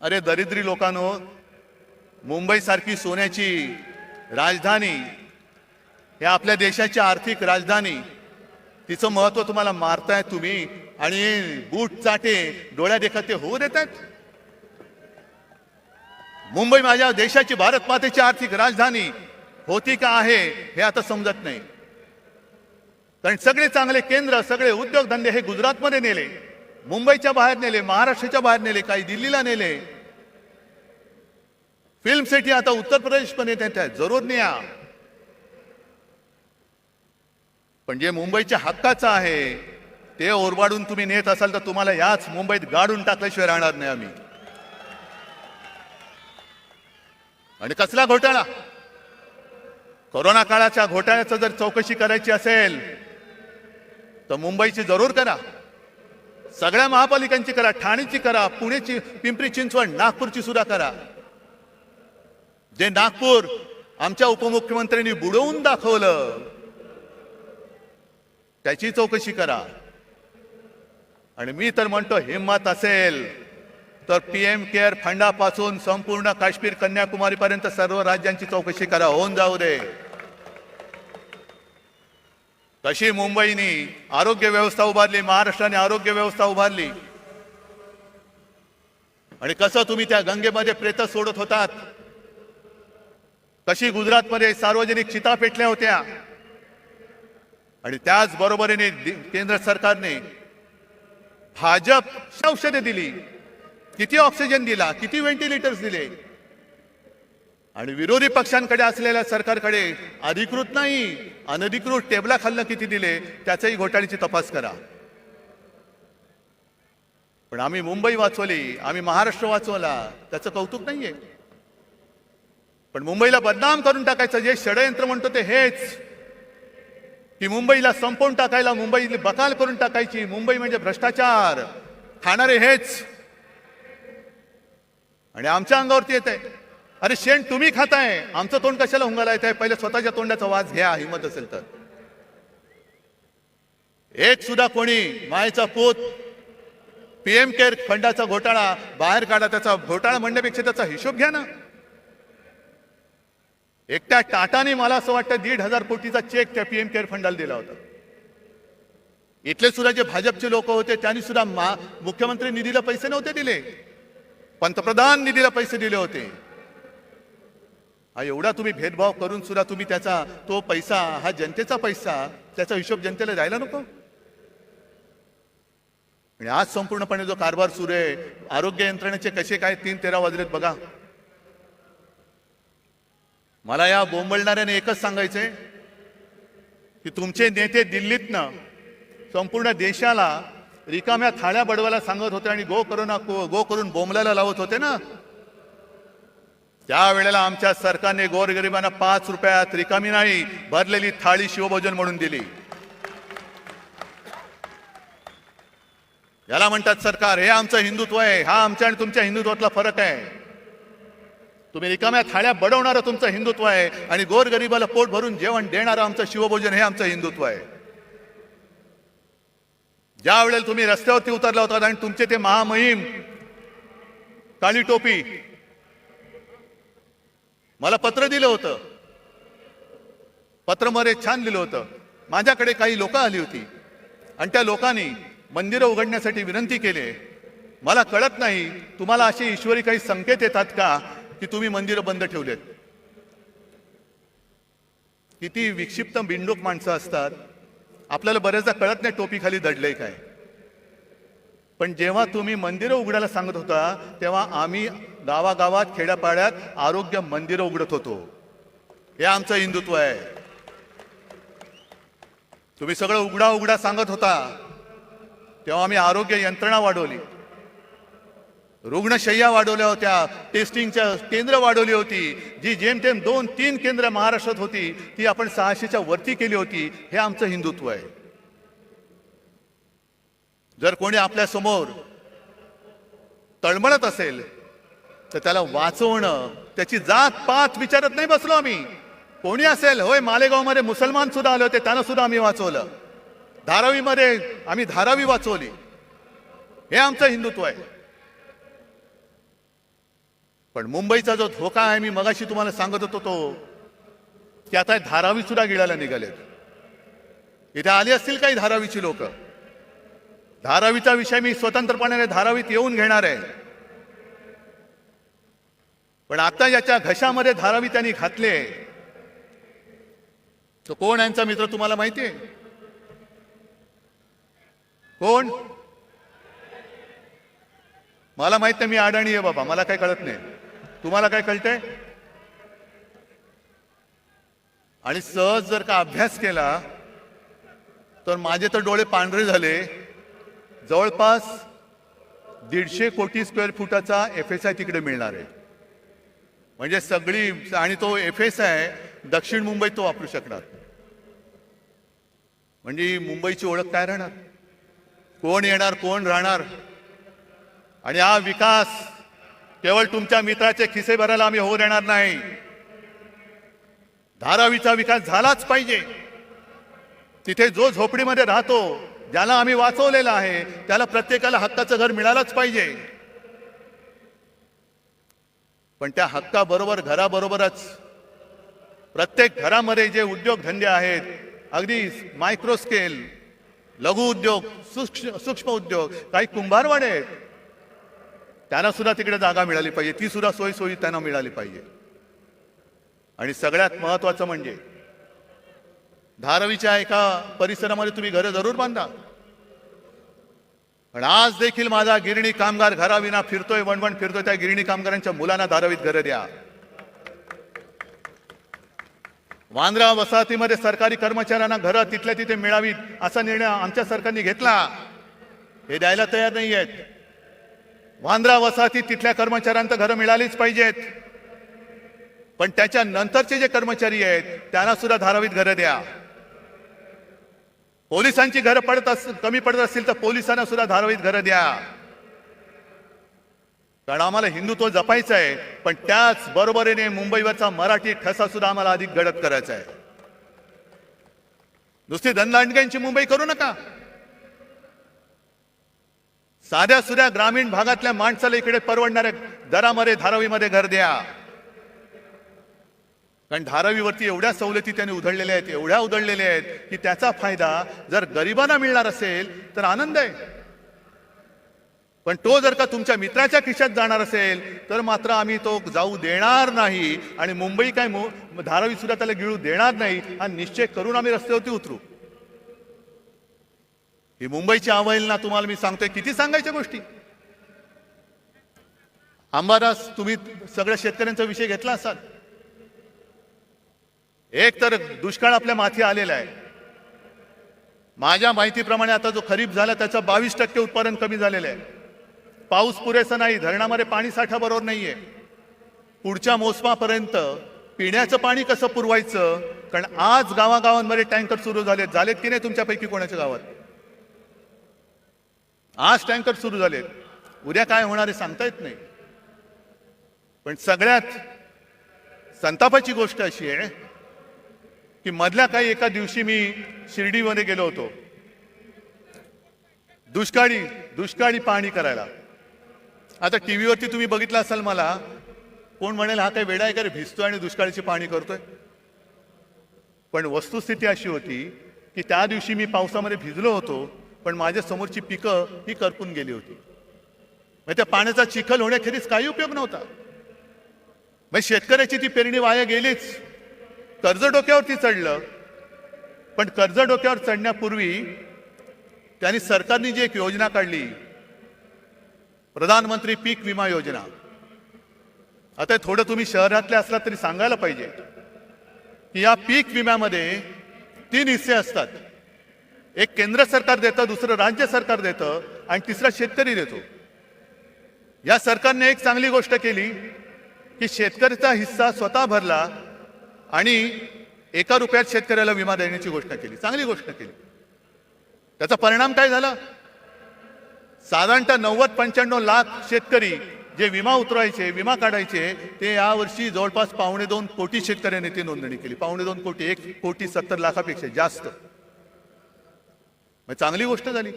अरे दरिद्री लोकांनो, मुंबई सारखी सोन्याची राजधानी, हे आपल्या देशाची आर्थिक राजधानी, तिचं महत्व तुम्हाला मारताय तुम्ही आणि बूट चाटे डोळ्या देखत ते होऊ देतात. मुंबई माझ्या देशाची, भारत मातेची आर्थिक राजधानी होती का आहे हे आता समजत नाही. कारण सगळे चांगले केंद्र, सगळे उद्योगधंदे हे गुजरातमध्ये नेले, मुंबईच्या बाहेर नेले, महाराष्ट्राच्या बाहेर नेले, काही दिल्लीला नेले. फिल्म सिटी आता उत्तर प्रदेशमध्ये नेत आहेत, जरूर न्या. पण जे मुंबईच्या हक्काचं आहे ते ओरबाडून तुम्ही नेत असाल तर तुम्हाला याच मुंबईत गाडून टाकल्याशिवाय राहणार नाही आम्ही. आणि कसला घोटाळा? कोरोना काळाच्या घोटाळ्याचं जर चौकशी करायची असेल तर मुंबईची जरूर करा, सगळ्या महापालिकांची करा, ठाणेची करा, पुणेची, पिंपरी चिंचवड, नागपूरची सुद्धा करा. जे नागपूर आमच्या उपमुख्यमंत्र्यांनी बुडवून दाखवलं त्याची चौकशी करा. आणि मी तर म्हणतो, हिम्मत असेल तर पीएम केअर फंडापासून संपूर्ण काश्मीर कन्याकुमारी पर्यंत सर्व राज्यांची चौकशी करा, होऊन जाऊ दे. कशी मुंबईने आरोग्य व्यवस्था उभारली, महाराष्ट्राने आरोग्य व्यवस्था उभारली, आणि कसं तुम्ही त्या गंगेमध्ये प्रेत सोडत होतात, कशी गुजरातमध्ये सार्वजनिक चिता पेटल्या होत्या, आणि त्याच बरोबरीने केंद्र सरकारने भाजप औषधे दिली, किती ऑक्सिजन दिला, किती व्हेंटिलेटर्स दिले, आणि विरोधी पक्षांकडे असलेल्या सरकारकडे अधिकृत नाही अनधिकृत टेबलाखालनं किती दिले त्याचाही घोटाळ्याची तपास करा. पण आम्ही मुंबई वाचवली, आम्ही महाराष्ट्र वाचवला, त्याचं कौतुक नाहीये. पण मुंबईला बदनाम करून टाकायचं जे षडयंत्र म्हणतो ते हेच, की मुंबईला संपवून टाकायला, मुंबईला बकाल करून टाकायची, मुंबई म्हणजे भ्रष्टाचार खाणारे हेच. आणि आमच्या अंगावरती येत आहे, अरे शेण तुम्ही खाताय, आमचं तोंड कशाला हुंगाला येत आहे? पहिले स्वतःच्या तोंडाचा वास घ्या, हिंमत असेल तर. एक सुद्धा कोणी मायचा पूत पीएम केअर फंडाचा घोटाळा बाहेर काढा, त्याचा घोटाळा म्हणण्यापेक्षा त्याचा हिशोब घ्या ना. एकट्या टाटाने मला असं वाटतं 1,500 कोटीचा चेक त्या पीएम केअर फंडाला दिला होता. इथले सुद्धा जे भाजपचे लोक होते त्यांनी सुद्धा मुख्यमंत्री निधीला पैसे नव्हते दिले, पंतप्रधान निधीला पैसे दिले होते. हा एवढा तुम्ही भेदभाव करून सुद्धा तुम्ही त्याचा तो पैसा, हा जनतेचा पैसा, त्याचा हिशोब जनतेला द्यायला नको. आणि आज संपूर्णपणे जो कारभार सुरू आहे, आरोग्य यंत्रणेचे कसे काय 3-13 वाजलेत बघा. मला या बोंबलणाऱ्याने एकच सांगायचंय की तुमचे नेते दिल्लीतनं संपूर्ण देशाला रिकाम्या थाळ्या बडवायला सांगत होते आणि गो करून बोंबलायला लावत होते ना, त्यावेळेला आमच्या सरकारने गोरगरिबांना 5 रुपयात रिकामी नाही भरलेली थाळी शिवभोजन म्हणून दिली. याला म्हणतात सरकार. हे आमचं हिंदुत्व आहे. हा आमच्या आणि तुमच्या हिंदुत्वातला फरक आहे. तुम्ही रिकाम्या थाळ्या बडवणारं तुमचं हिंदुत्व आहे आणि गोरगरिबाला पोट भरून जेवण देणारं आमचं शिवभोजन हे आमचं हिंदुत्व आहे. ज्या वेळेला तुम्ही रस्त्यावरती उतरला होता आणि तुमचे ते महामहिम काळी टोपी मला पत्र दिलं होतं, पत्रमध्ये छान लिहिलं होतं. माझ्याकडे काही लोक आली होती आणि त्या लोकांनी मंदिरं उघडण्यासाठी विनंती केली. मला कळत नाही तुम्हाला असे ईश्वरी काही संकेत येतात का की तुम्ही मंदिरं बंद ठेवलेत. किती विक्षिप्त बिंडूक माणसं असतात. आपल्याला बरेचदा कळत नाही टोपी खाली दडलंय काय. पण जेव्हा तुम्ही मंदिरं उघडायला सांगत होता तेव्हा आम्ही गावागावात खेड्यापाड्यात आरोग्य मंदिरं उघडत होतो. हे आमचं हिंदुत्व आहे. तुम्ही सगळं उघडा उघडा सांगत होता तेव्हा आम्ही आरोग्य यंत्रणा वाढवली, रुग्णशय्या वाढवल्या होत्या, टेस्टिंगच्या केंद्र वाढवली होती. जी जेमतेम 2-3 केंद्र महाराष्ट्रात होती ती आपण 600च्या वरती केली होती. हे आमचं हिंदुत्व आहे. जर कोणी आपल्या समोर तळमळत असेल तर त्याला वाचवणं, त्याची जात पात विचारत नाही बसलो आम्ही. कोणी असेल, होय मालेगावमध्ये मुसलमान सुद्धा आले होते, त्यांना सुद्धा आम्ही वाचवलं. धारावीमध्ये आम्ही धारावी वाचवली. हे आमचं हिंदुत्व आहे. पण मुंबईचा जो धोका आहे मी मगाशी तुम्हाला सांगत होतो तो की आता धारावी सुद्धा गिळायला निघालेत. इथे आली असतील काही धारावीची लोक. धारावीचा विषय मी स्वतंत्रपणे धारावीत येऊन घेणार आहे. पण आता याच्या घशामध्ये धारावी त्यांनी घातले तो कोण यांचा मित्र तुम्हाला माहिती आहे? कोण? मला माहित नाही. मी अडाणी आहे बाबा, मला काय कळत नाही. तुम्हाला काय कळतंय? आणि सहज जर का अभ्यास केला तर माझे तर डोळे पांढरे झाले. जवळपास 150 कोटी स्क्वेअर फुटाचा FSI तिकडे मिळणार आहे. म्हणजे सगळी, आणि तो FSI दक्षिण मुंबईत तो वापरू शकणार. म्हणजे मुंबईची ओळख काय राहणार, कोण येणार कोण राहणार. आणि हा विकास केवळ तुमच्या मित्राचे खिसे भरायला आम्ही होऊ देणार नाही. धारावीचा विकास झालाच पाहिजे. तिथे जो झोपडीमध्ये राहतो, ज्याला आम्ही वाचवलेलं आहे, त्याला प्रत्येकाला हक्काचं घर मिळालंच पाहिजे. पण त्या हक्काबरोबर घराबरोबरच प्रत्येक घरामध्ये जे उद्योगधंदे आहेत, अगदी मायक्रो स्केल, लघु उद्योग, सूक्ष्म उद्योग, काही कुंभारवाडे आहेत, त्यांना सुद्धा तिकडे जागा मिळाली पाहिजे. ती सुद्धा सोयी त्यांना मिळाली पाहिजे. आणि सगळ्यात महत्वाचं म्हणजे धारावीच्या एका परिसरामध्ये तुम्ही घरं जरूर बांधा. पण आज देखील माझा गिरणी कामगार घराविना फिरतोय, वणवण फिरतोय. त्या गिरणी कामगारांच्या मुलांना धारावीत घरं द्या. वांद्रा वसाहतीमध्ये सरकारी कर्मचाऱ्यांना घरं तिथल्या तिथे मिळावीत असा निर्णय आमच्या सरकारने घेतला. हे द्यायला तयार नाही आहेत. वांद्रा वसाहतीत तिथल्या कर्मचाऱ्यांना घरं मिळालीच पाहिजेत. पण त्याच्या नंतरचे जे कर्मचारी आहेत त्यांना सुद्धा धारावीत घरं द्या. पोलिसांची घरं कमी पडत असतील तर पोलिसांना सुद्धा धारावीत घरं द्या. कारण आम्हाला हिंदुत्व जपायचं आहे, पण त्याच बरोबरीने मुंबईवरचा मराठी ठसा सुद्धा आम्हाला अधिक गडद करायचा आहे. नुसती धनदांडग्यांची मुंबई करू नका. साध्या सुध्या ग्रामीण भागातल्या माणसाला इकडे परवडणाऱ्या दरामध्ये धारावीमध्ये घर द्या. कारण धारावीवरती एवढ्या सवलती त्यांनी उधळलेल्या आहेत, एवढ्या उधळलेल्या आहेत की त्याचा फायदा जर गरिबांना मिळणार असेल तर आनंद आहे. पण तो जर का तुमच्या मित्राच्या खिशात जाणार असेल तर मात्र आम्ही तो जाऊ देणार नाही. आणि मुंबई काय धारावी सुद्धा त्याला गिळू देणार नाही. हा निश्चय करून आम्ही रस्त्यावरती उतरू. ही मुंबईची अवहेलना तुम्हाला मी सांगतोय. किती सांगायच्या गोष्टी. अंबादास, तुम्ही सगळ्या शेतकऱ्यांचा विषय घेतला असाल. एक तर दुष्काळ आपल्या माथी आलेला आहे. माझ्या माहितीप्रमाणे आता जो खरीप झाला त्याचं 22% उत्पादन कमी झालेलं आहे. पाऊस पुरेसा नाही, धरणामध्ये पाणी साठा बरोबर नाहीये. पुढच्या मोसमापर्यंत पिण्याचं पाणी कसं पुरवायचं. कारण आज गावागावांमध्ये टँकर सुरू झालेत की नाही तुमच्यापैकी कोणाच्या गावात. आज टँकर सुरू झालेत. उद्या काय होणार आहे सांगता येत नाही. पण सगळ्यात संतापाची गोष्ट अशी आहे की मधल्या काही एका दिवशी मी शिर्डीमध्ये गेलो होतो दुष्काळी पाहणी करायला. आता टीव्हीवरती तुम्ही बघितलं असाल, मला कोण म्हणेल हा काही वेडा आहे का रे, भिजतोय आणि दुष्काळाची पाहणी करतोय. पण वस्तुस्थिती अशी होती की त्या दिवशी मी पावसामध्ये भिजलो होतो, पण माझ्या समोरची पिकं ही करपून गेली होती. मग त्या पाण्याचा चिखल होण्याखेरीज काही उपयोग नव्हता. मग शेतकऱ्याची ती पेरणी वाया गेलीच. कर्ज डोक्यावरती चढलं. पण कर्ज डोक्यावर चढण्यापूर्वी त्यांनी सरकारने जी एक योजना काढली, प्रधानमंत्री पीक विमा योजना. आता थोडं तुम्ही शहरातले असला तरी सांगायला पाहिजे की या पीक विम्यामध्ये 3 हिस्से असतात. एक केंद्र सरकार देतं, दुसरं राज्य सरकार देतं आणि तिसरा शेतकरी देतो. या सरकारने एक चांगली गोष्ट केली की शेतकऱ्याचा हिस्सा स्वतः भरला आणि 1 रुपयात शेतकऱ्याला विमा देण्याची घोषणा केली. चांगली गोष्ट केली. त्याचा परिणाम काय झाला. साधारणतः 90-95 लाख शेतकरी जे विमा उतरवायचे, विमा काढायचे, ते यावर्षी जवळपास 2.25 कोटी शेतकऱ्यांनी ती नोंदणी केली. 2.25 कोटी, 1,70,00,000पेक्षा जास्त. मग चांगली गोष्ट झाली.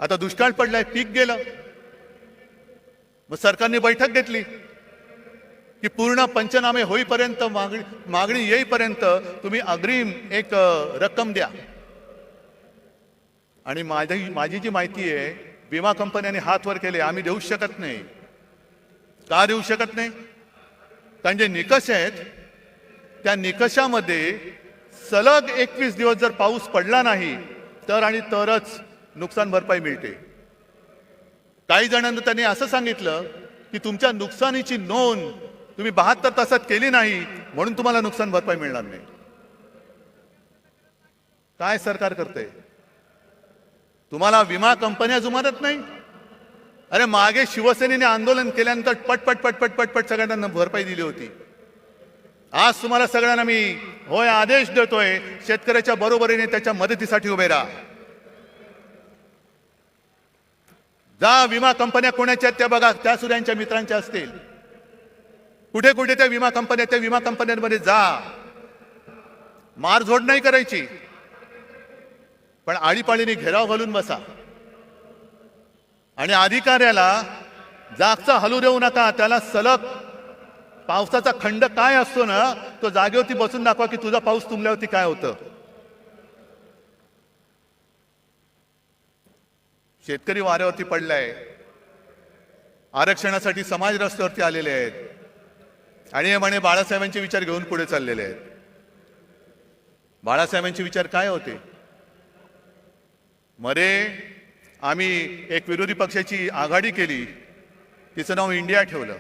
आता दुष्काळ पडलाय, पीक गेलं. मग सरकारने बैठक घेतली की पूर्ण पंचनामे होईपर्यंत, मागणी येईपर्यंत तुम्ही अग्रिम एक रक्कम द्या. आणि माझी जी माहिती आहे, विमा कंपन्यांनी हात वर केले, आम्ही देऊ शकत नाही. का देऊ शकत नाही. कारण जे निकष आहेत त्या निकषामध्ये सलग 21 दिवस जर पाऊस पडला नाही तर आणि तरच नुकसान भरपाई मिळते. काही जणांना त्यांनी असं सांगितलं की तुमच्या नुकसानीची नोंद तुम्ही 72 तासात केली नाही म्हणून तुम्हाला नुकसान भरपाई मिळणार नाही. काय सरकार करते. तुम्हाला विमा कंपन्या जुमानत नाही. अरे मागे शिवसेनेने आंदोलन केल्यानंतर पटपट पटपट पटपट सगळ्यांना भरपाई दिली होती. आज तुम्हाला सगळ्यांना मी होय आदेश देतोय, शेतकऱ्याच्या बरोबरीने त्याच्या मदतीसाठी उभे राहा. जा विमा कंपन्या कोणाच्या त्या बघा, त्या सुद्धा मित्रांच्या असतील. कुठे कुठे त्या विमा कंपन्या, त्या विमा कंपन्यांमध्ये जा. मारझोड नाही करायची, पण आळीपाळीने घेराव घालून बसा आणि अधिकाऱ्याला जागचा हलू देऊ नका. त्याला सलग पावसाचा खंड काय असतो ना, तो जागेवरती बसून दाखवा की तुझा पाऊस तुंबल्यावरती काय होतं. शेतकरी वाऱ्यावरती पडलाय, आरक्षणासाठी समाज रस्त्यावरती आलेले आहेत आणि हे म्हणे बाळासाहेबांचे विचार घेऊन पुढे चाललेले आहेत. बाळासाहेबांचे विचार काय होते? मध्ये आम्ही एक विरोधी पक्षाची आघाडी केली, तिचं नाव इंडिया ठेवलं.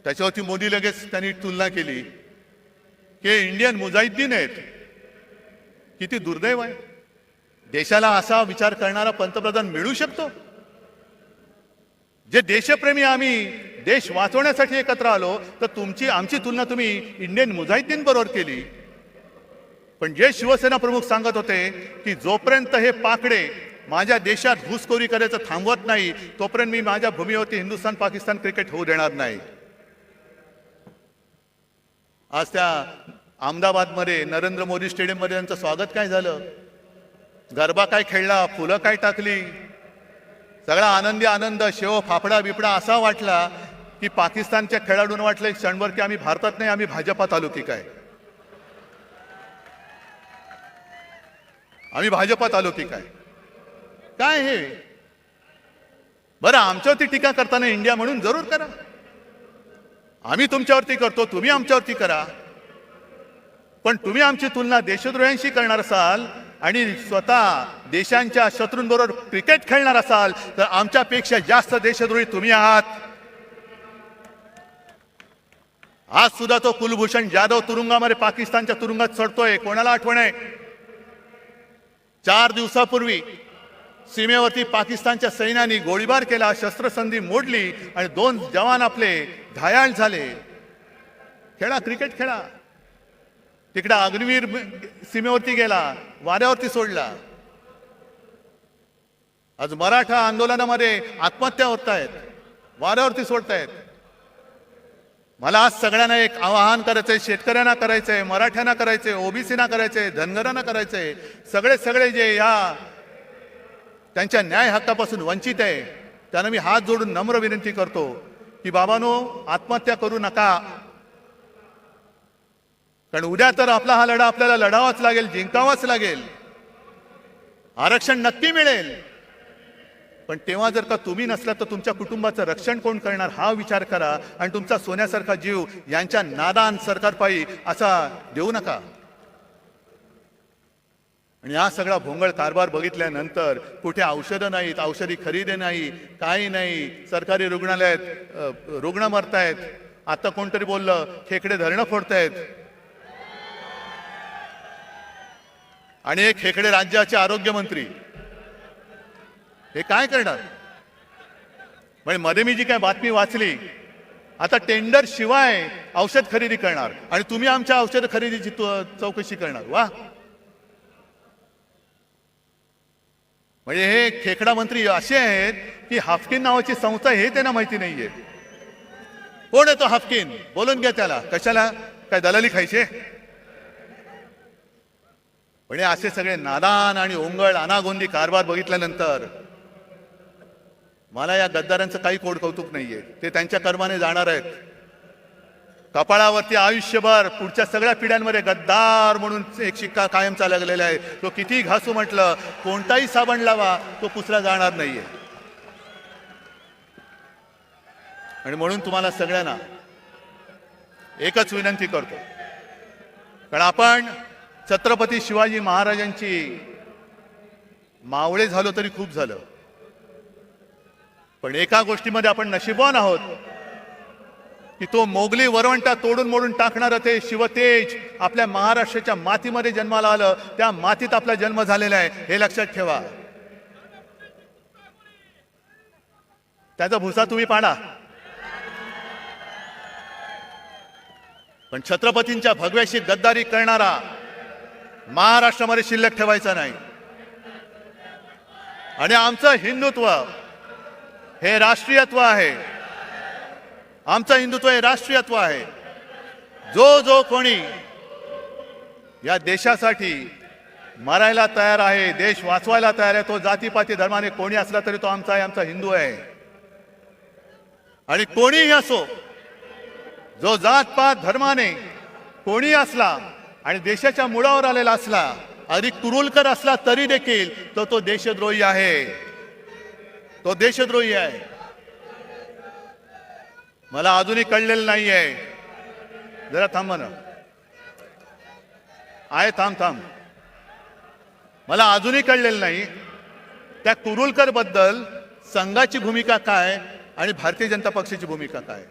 त्याच्यावरती मोदी लगेच त्यांनी तुलना केली की इंडियन मुजाहिद्दीन आहेत. किती दुर्दैव आहे, देशाला असा विचार करणारा पंतप्रधान मिळू शकतो. जे देशप्रेमी आम्ही देश वाचवण्यासाठी एकत्र आलो, तर आमची तुलना तुम्ही इंडियन मुजाहिद्दीन बरोबर केली. पण जे शिवसेना प्रमुख सांगत होते की जोपर्यंत हे पाकडे माझ्या देशात घुसखोरी करायचं थांबवत नाही, तोपर्यंत मी माझ्या भूमीवरती हिंदुस्थान पाकिस्तान क्रिकेट होऊ देणार नाही. आज त्या अहमदाबादमध्ये नरेंद्र मोदी स्टेडियममध्ये त्यांचं स्वागत काय झालं, गरबा काय खेळला, फुलं काय टाकली, सगळा आनंदी आनंद, शेव फाफडा बिपडा असा वाटला की पाकिस्तानच्या खेळाडूंना वाटलं एक क्षणभर की आम्ही भारतात नाही, आम्ही भाजपात आलो की काय, आम्ही भाजपात आलो की काय. काय हे बरं, आमच्यावरती टीका करताना इंडिया म्हणून जरूर करा. आम्ही तुमच्यावरती करतो, तुम्ही आमच्यावरती करा. पण तुम्ही आमची तुलना देशद्रोह्यांशी करणार असाल आणि स्वतः देशांच्या शत्रूंबरोबर क्रिकेट खेळणार असाल, तर आमच्यापेक्षा जास्त देशद्रोही तुम्ही आहात. आज सुद्धा तो कुलभूषण जाधव तुरुंगामध्ये पाकिस्तानच्या तुरुंगात चढतोय. कोणाला आठवण आहे? 4 दिवसापूर्वी सीमेवरती पाकिस्तानच्या सैन्याने गोळीबार केला, शस्त्रसंधी मोडली आणि 2 जवान आपले घायाळ झाले. खेळा, क्रिकेट खेळा. तिकडे अग्निवीर सीमेवरती गेला, वाऱ्यावरती सोडला. आज मराठा आंदोलनामध्ये आत्महत्या होत आहेत, वाऱ्यावरती सोडतायत. मला आज सगळ्यांना एक आवाहन करायचंय, शेतकऱ्यांना करायचंय, मराठ्यांना करायचंय, ओबीसीना करायचंय, धनगरांना करायचंय. सगळे जे या त्यांच्या न्याय हक्कापासून वंचित आहे, त्यांना मी हात जोडून नम्र विनंती करतो की बाबांनो, आत्महत्या करू नका. कारण उद्या तर आपला हा लढा आपल्याला लढावाच लागेल, जिंकावाच लागेल. आरक्षण नक्की मिळेल, पण तेव्हा जर का तुम्ही नसला तर तुमच्या कुटुंबाचं रक्षण कोण करणार हा विचार करा. आणि तुमचा सोन्यासारखा जीव यांच्या नादान सरकारपायी असा देऊ नका. आणि हा सगळा भोंगळ कारभार बघितल्यानंतर कुठे औषधं नाहीत, औषधी खरेदी नाही, काही नाही. सरकारी रुग्णालयात रुग्ण मरतायत. आता कोणतरी बोललं खेकडे धरणं फोडतायत. आणि एक खेकडे राज्याचे आरोग्यमंत्री हे काय करणार? म्हणजे मध्ये मी जी काय बातमी वाचली, आता टेंडर शिवाय औषध खरेदी करणार आणि तुम्ही आमच्या औषध खरेदीची चौकशी करणार. वा, म्हणजे हे खेकडा मंत्री असे आहेत की हाफकिन नावाची संस्था हे त्यांना माहिती नाहीये. कोण आहे तो हाफकिन? बोलून घ्या त्याला. कशाला? काय दलाली खायचे? म्हणजे असे सगळे नादान आणि ओंगळ अनागोंदी कारभार बघितल्यानंतर मला या गद्दारांचं काही कोड कौतुक नाहीये. ते त्यांच्या कर्माने जाणार आहेत. कपाळावरती आयुष्यभर पुढच्या सगळ्या पिढ्यांमध्ये गद्दार म्हणून एक शिक्का कायम चाललेला आहे. तो किती घासू म्हटलं, कोणताही साबण लावा, तो पुसला जाणार नाहीये. आणि म्हणून तुम्हाला सगळ्यांना एकच विनंती करतो, कारण आपण छत्रपती शिवाजी महाराजांची मावळे झालो तरी खूप झालं. पण एका गोष्टीमध्ये आपण नशीबवान आहोत की तो मोगली वरवंटा तोडून मोडून टाकणारं ते शिवतेज आपल्या महाराष्ट्राच्या मातीमध्ये जन्माला आलं. त्या मातीत आपला जन्म झालेला आहे, हे लक्षात ठेवा. त्याचा भुसा तुम्ही पाडा, पण छत्रपतींच्या भगव्याशी गद्दारी करणारा महाराष्ट्रामध्ये शिल्लक ठेवायचा नाही. आणि आमचं हिंदुत्व हे राष्ट्रीयत्व आहे. आमचं हिंदुत्व हे राष्ट्रीयत्व आहे. जो कोणी या देशासाठी मरायला तयार आहे, देश वाचवायला तयार आहे, तो जातीपाती धर्माने कोणी असला तरी तो आमचा आहे, आमचा हिंदू आहे. आणि कोणीही असो, जो जातपात धर्माने कोणी असला आणि देशाच्या मुळावर आलेला असला, अधिक कुरुलकर असला तरी देखील तो देशद्रोही आहे. तो देशद्रोही आहे. मला अजूनही कळलेलं नाहीये. जरा थांबा ना. आहे, थांब. मला अजूनही कळलेलं नाही त्या कुरुलकर बद्दल संघाची भूमिका काय आणि भारतीय जनता पक्षाची भूमिका काय.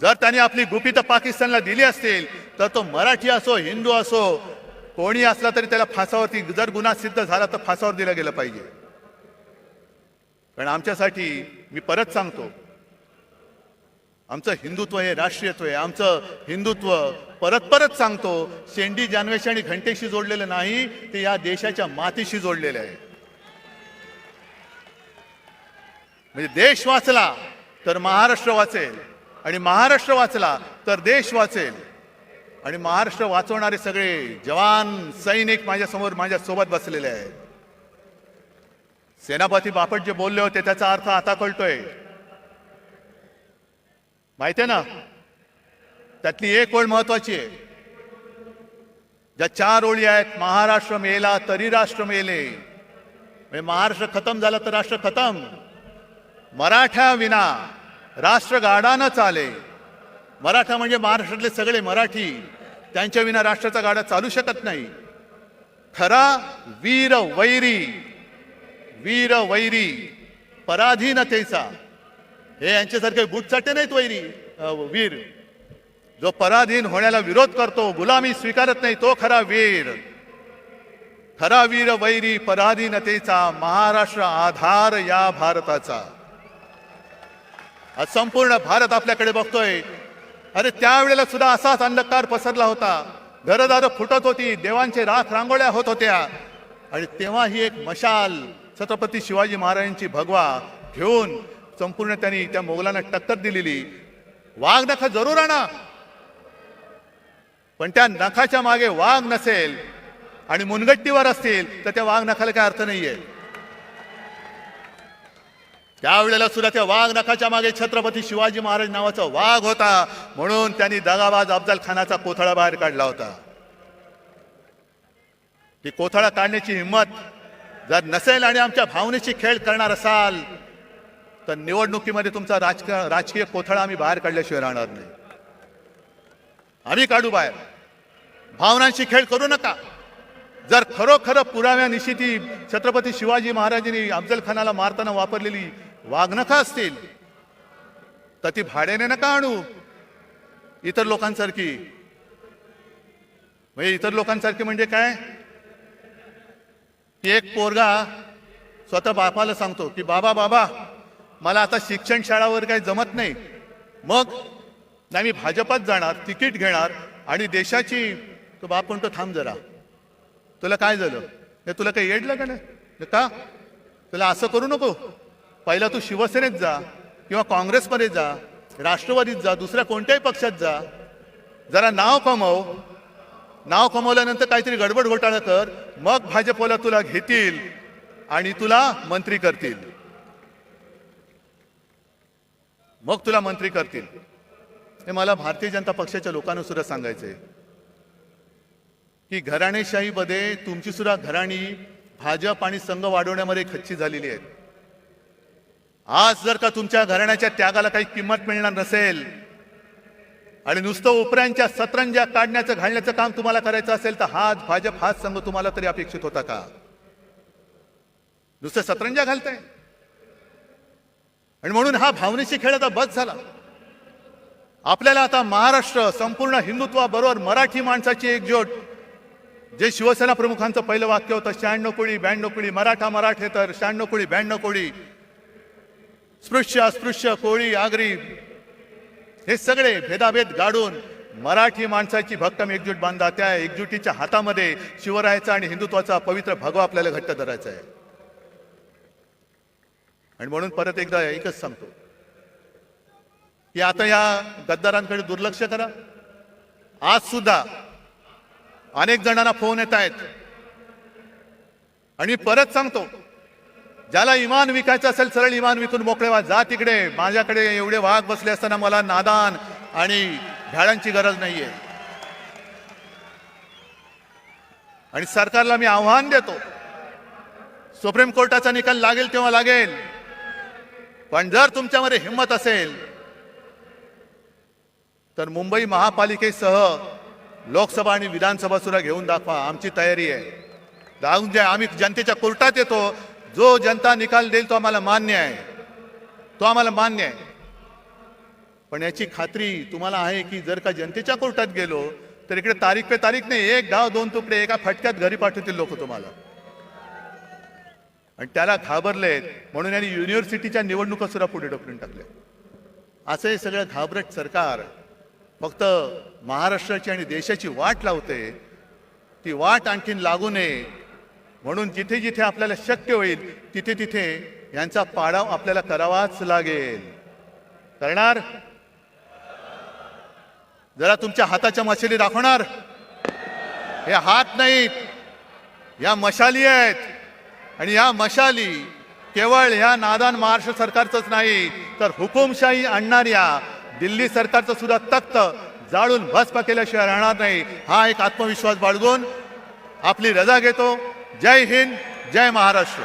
जर त्यांनी आपली गुपित पाकिस्तानला दिली असतील तर तो मराठी असो, हिंदू असो, कोणी असला तरी त्याला फासावरती, जर गुन्हा सिद्ध झाला तर फासावर दिलं गेलं पाहिजे. कारण आमच्यासाठी, मी परत सांगतो, आमचं हिंदुत्व हे राष्ट्रीयत्व आहे. आमचं हिंदुत्व परत सांगतो, शेंडी, जानवेशी आणि घंटेशी जोडलेलं नाही, ते या देशाच्या मातीशी जोडलेलं आहे. म्हणजे देश वाचला तर महाराष्ट्र वाचेल, आणि महाराष्ट्र वाचला तर देश वाचेल. आणि महाराष्ट्र वाचवणारे सगळे जवान, सैनिक माझ्यासोबत बसलेले आहेत. सेनापती बापट जे बोलले होते त्याचा अर्थ आता कळतोय. माहिती आहे ना, त्यातली एक ओळ महत्वाची आहे. ज्या 4 ओळी आहेत, महाराष्ट्र मेला तरी राष्ट्र मेले. म्हणजे महाराष्ट्र खतम झाला तर राष्ट्र खतम. मराठा विना राष्ट्र गाडा न चाले. मराठा म्हणजे महाराष्ट्रातले सगळे मराठी, त्यांच्या विना राष्ट्राचा गाडा चालू शकत नाही. खरा वीर वैरी पराधीनतेचा, हे यांच्यासारखे बुटचाटे नाहीत वीर. जो पराधीन होण्याला विरोध करतो, गुलामी स्वीकारत नाही, तो खरा वीर. खरा वीर वैरी पराधीनतेचा, महाराष्ट्र आधार या भारताचा. आज संपूर्ण भारत आपल्याकडे बघतोय. अरे त्यावेळेला सुद्धा असाच अंधकार पसरला होता. घरदारं फुटत होती, देवांचे राख रांगोळ्या होत होत्या. आणि तेव्हा ही एक मशाल छत्रपती शिवाजी महाराजांची भगवा घेऊन संपूर्ण त्यांनी त्या मोगलांना टक्कर दिलेली. वाघ नख जरूर आणा, पण त्या नखाच्या मागे वाघ नसेल आणि मुनगट्टीवर असतील तर त्या वाघ नखाला काय अर्थ नाहीये. त्यावेळेला सुद्धा त्या वाघ नखाच्या मागे छत्रपती शिवाजी महाराज नावाचा वाघ होता, म्हणून त्यांनी दगाबाज अफजल खानाचा कोथळा बाहेर काढला होता. ती कोथळा काढण्याची हिंमत जर नसेल आणि आमच्या भावनेची खेळ करणार असाल तर निवडणुकीमध्ये तुमचा राजकीय कोथळा आम्ही बाहेर काढल्याशिवाय राहणार नाही. आम्ही काढू बाहेर. भावनांशी खेळ करू नका. जर खरोखर पुराव्यानिशी ती छत्रपती शिवाजी महाराजांनी अफजल खानाला मारताना वापरलेली वाघनखं असतील तर ती भाड्याने नका आणू. इतर लोकांसारखी. इतर लोकांसारखी म्हणजे काय, की एक पोरगा स्वतः बापाला सांगतो की बाबा मला आता शिक्षण शाळावर काही जमत नाही, मग नाही मी भाजपात जाणार, तिकीट घेणार आणि देशाची. तो बाप म्हणतो थांब जरा, तुला काय झालं, तुला काही येडलं का नाही का, तुला असं करू नको. पहिला तू शिवसेनेत जा किंवा काँग्रेसमध्ये जा, राष्ट्रवादीत जा, दुसऱ्या कोणत्याही पक्षात जा, जरा नाव कमव. नाव कमवल्यानंतर काहीतरी गडबड घोटाळा कर, मग भाजपला तुला घेतील आणि तुला मंत्री करतील. मग तुला मंत्री करतील. हे मला भारतीय जनता पक्षाच्या लोकांना सुद्धा सांगायचंय की घराणेशाहीमध्ये तुमची सुद्धा घराणी भाजप आणि संघ वाढवण्यामध्ये खच्ची झालेली आहेत. आज जर का तुमच्या घराण्याच्या त्यागाला काही किंमत मिळणार नसेल आणि नुसतं उपऱ्यांच्या सतरंज्या काढण्याचं घालण्याचं काम तुम्हाला करायचं असेल तर हाच भाजप, हाच संघ तुम्हाला तरी अपेक्षित होता का. नुसतं सतरंज्या घालताय. आणि म्हणून हा भावनेशी खेळ आता बस झाला. आपल्याला आता महाराष्ट्र संपूर्ण हिंदुत्वाबरोबर मराठी माणसाची एकजूट, जे शिवसेना प्रमुखांचं पहिलं वाक्य होतं 96 कोळी 92 कोळी, मराठा मराठे तर 96 कोळी 92 कोळी. स्पृश्य अस्पृश्य कोळी आगरी हे सगळे भेदाभेद गाडून मराठी माणसाची भक्कम एकजूट बांधा. त्या एकजुटीच्या हातामध्ये शिवरायाचा आणि हिंदुत्वाचा पवित्र भगवा आपल्याला घट्ट धरायचा आहे. आणि म्हणून परत एकदा एकच सांगतो की आता या गद्दारांकडे दुर्लक्ष करा. आज सुद्धा अनेक जणांना फोन येत आहेत आणि परत सांगतो, ज्याला इमान विकायचं असेल सरळ इमान विकून मोकळे व्हा. जा तिकडे. माझ्याकडे एवढे वाघ बसले असताना मला नादान आणि भ्याडांची गरज नाहीये. आणि सरकारला मी आव्हान देतो, सुप्रीम कोर्टाचा निकाल लागेल तेव्हा लागेल, पण जर तुमच्यामध्ये हिंमत असेल तर मुंबई महापालिकेसह लोकसभा आणि विधानसभा सुद्धा घेऊन दाखवा. आमची तयारी आहे. दाखवून द्या. आम्ही जनतेच्या कोर्टात येतो. जो जनता निकाल देईल तो आम्हाला मान्य आहे, तो आम्हाला मान्य आहे. पण याची खात्री तुम्हाला आहे की जर का जनतेच्या कोर्टात गेलो तर इकडे तारीख पे तारीख नाही, एक गाव दोन तुकडे एका फटक्यात घरी पाठवतील लोक तुम्हाला. आणि त्याला घाबरलेत म्हणून यांनी युनिव्हर्सिटीच्या निवडणुका सुद्धा पुढे ढकलून टाकल्या. असं हे सगळं घाबरट सरकार फक्त महाराष्ट्राची आणि देशाची वाट लावते. ती वाट आणखीन लागू नये म्हणून जिथे जिथे आपल्याला शक्य होईल तिथे तिथे यांचा पाडाव आपल्याला करावाच लागेल. करणार? जरा तुमच्या हाताच्या मशाली दाखवणार? हे हात नाहीत, या मशाली आहेत. आणि या मशाली केवळ ह्या नादान महाराष्ट्र सरकारचंच नाही तर हुकुमशाही आणणाऱ्या दिल्ली सरकारचं सुद्धा तख्त जाळून भस्म केल्याशिवाय राहणार नाही. हा एक आत्मविश्वास बाळगून आपली रजा घेतो. जय हिंद, जय महाराष्ट्र.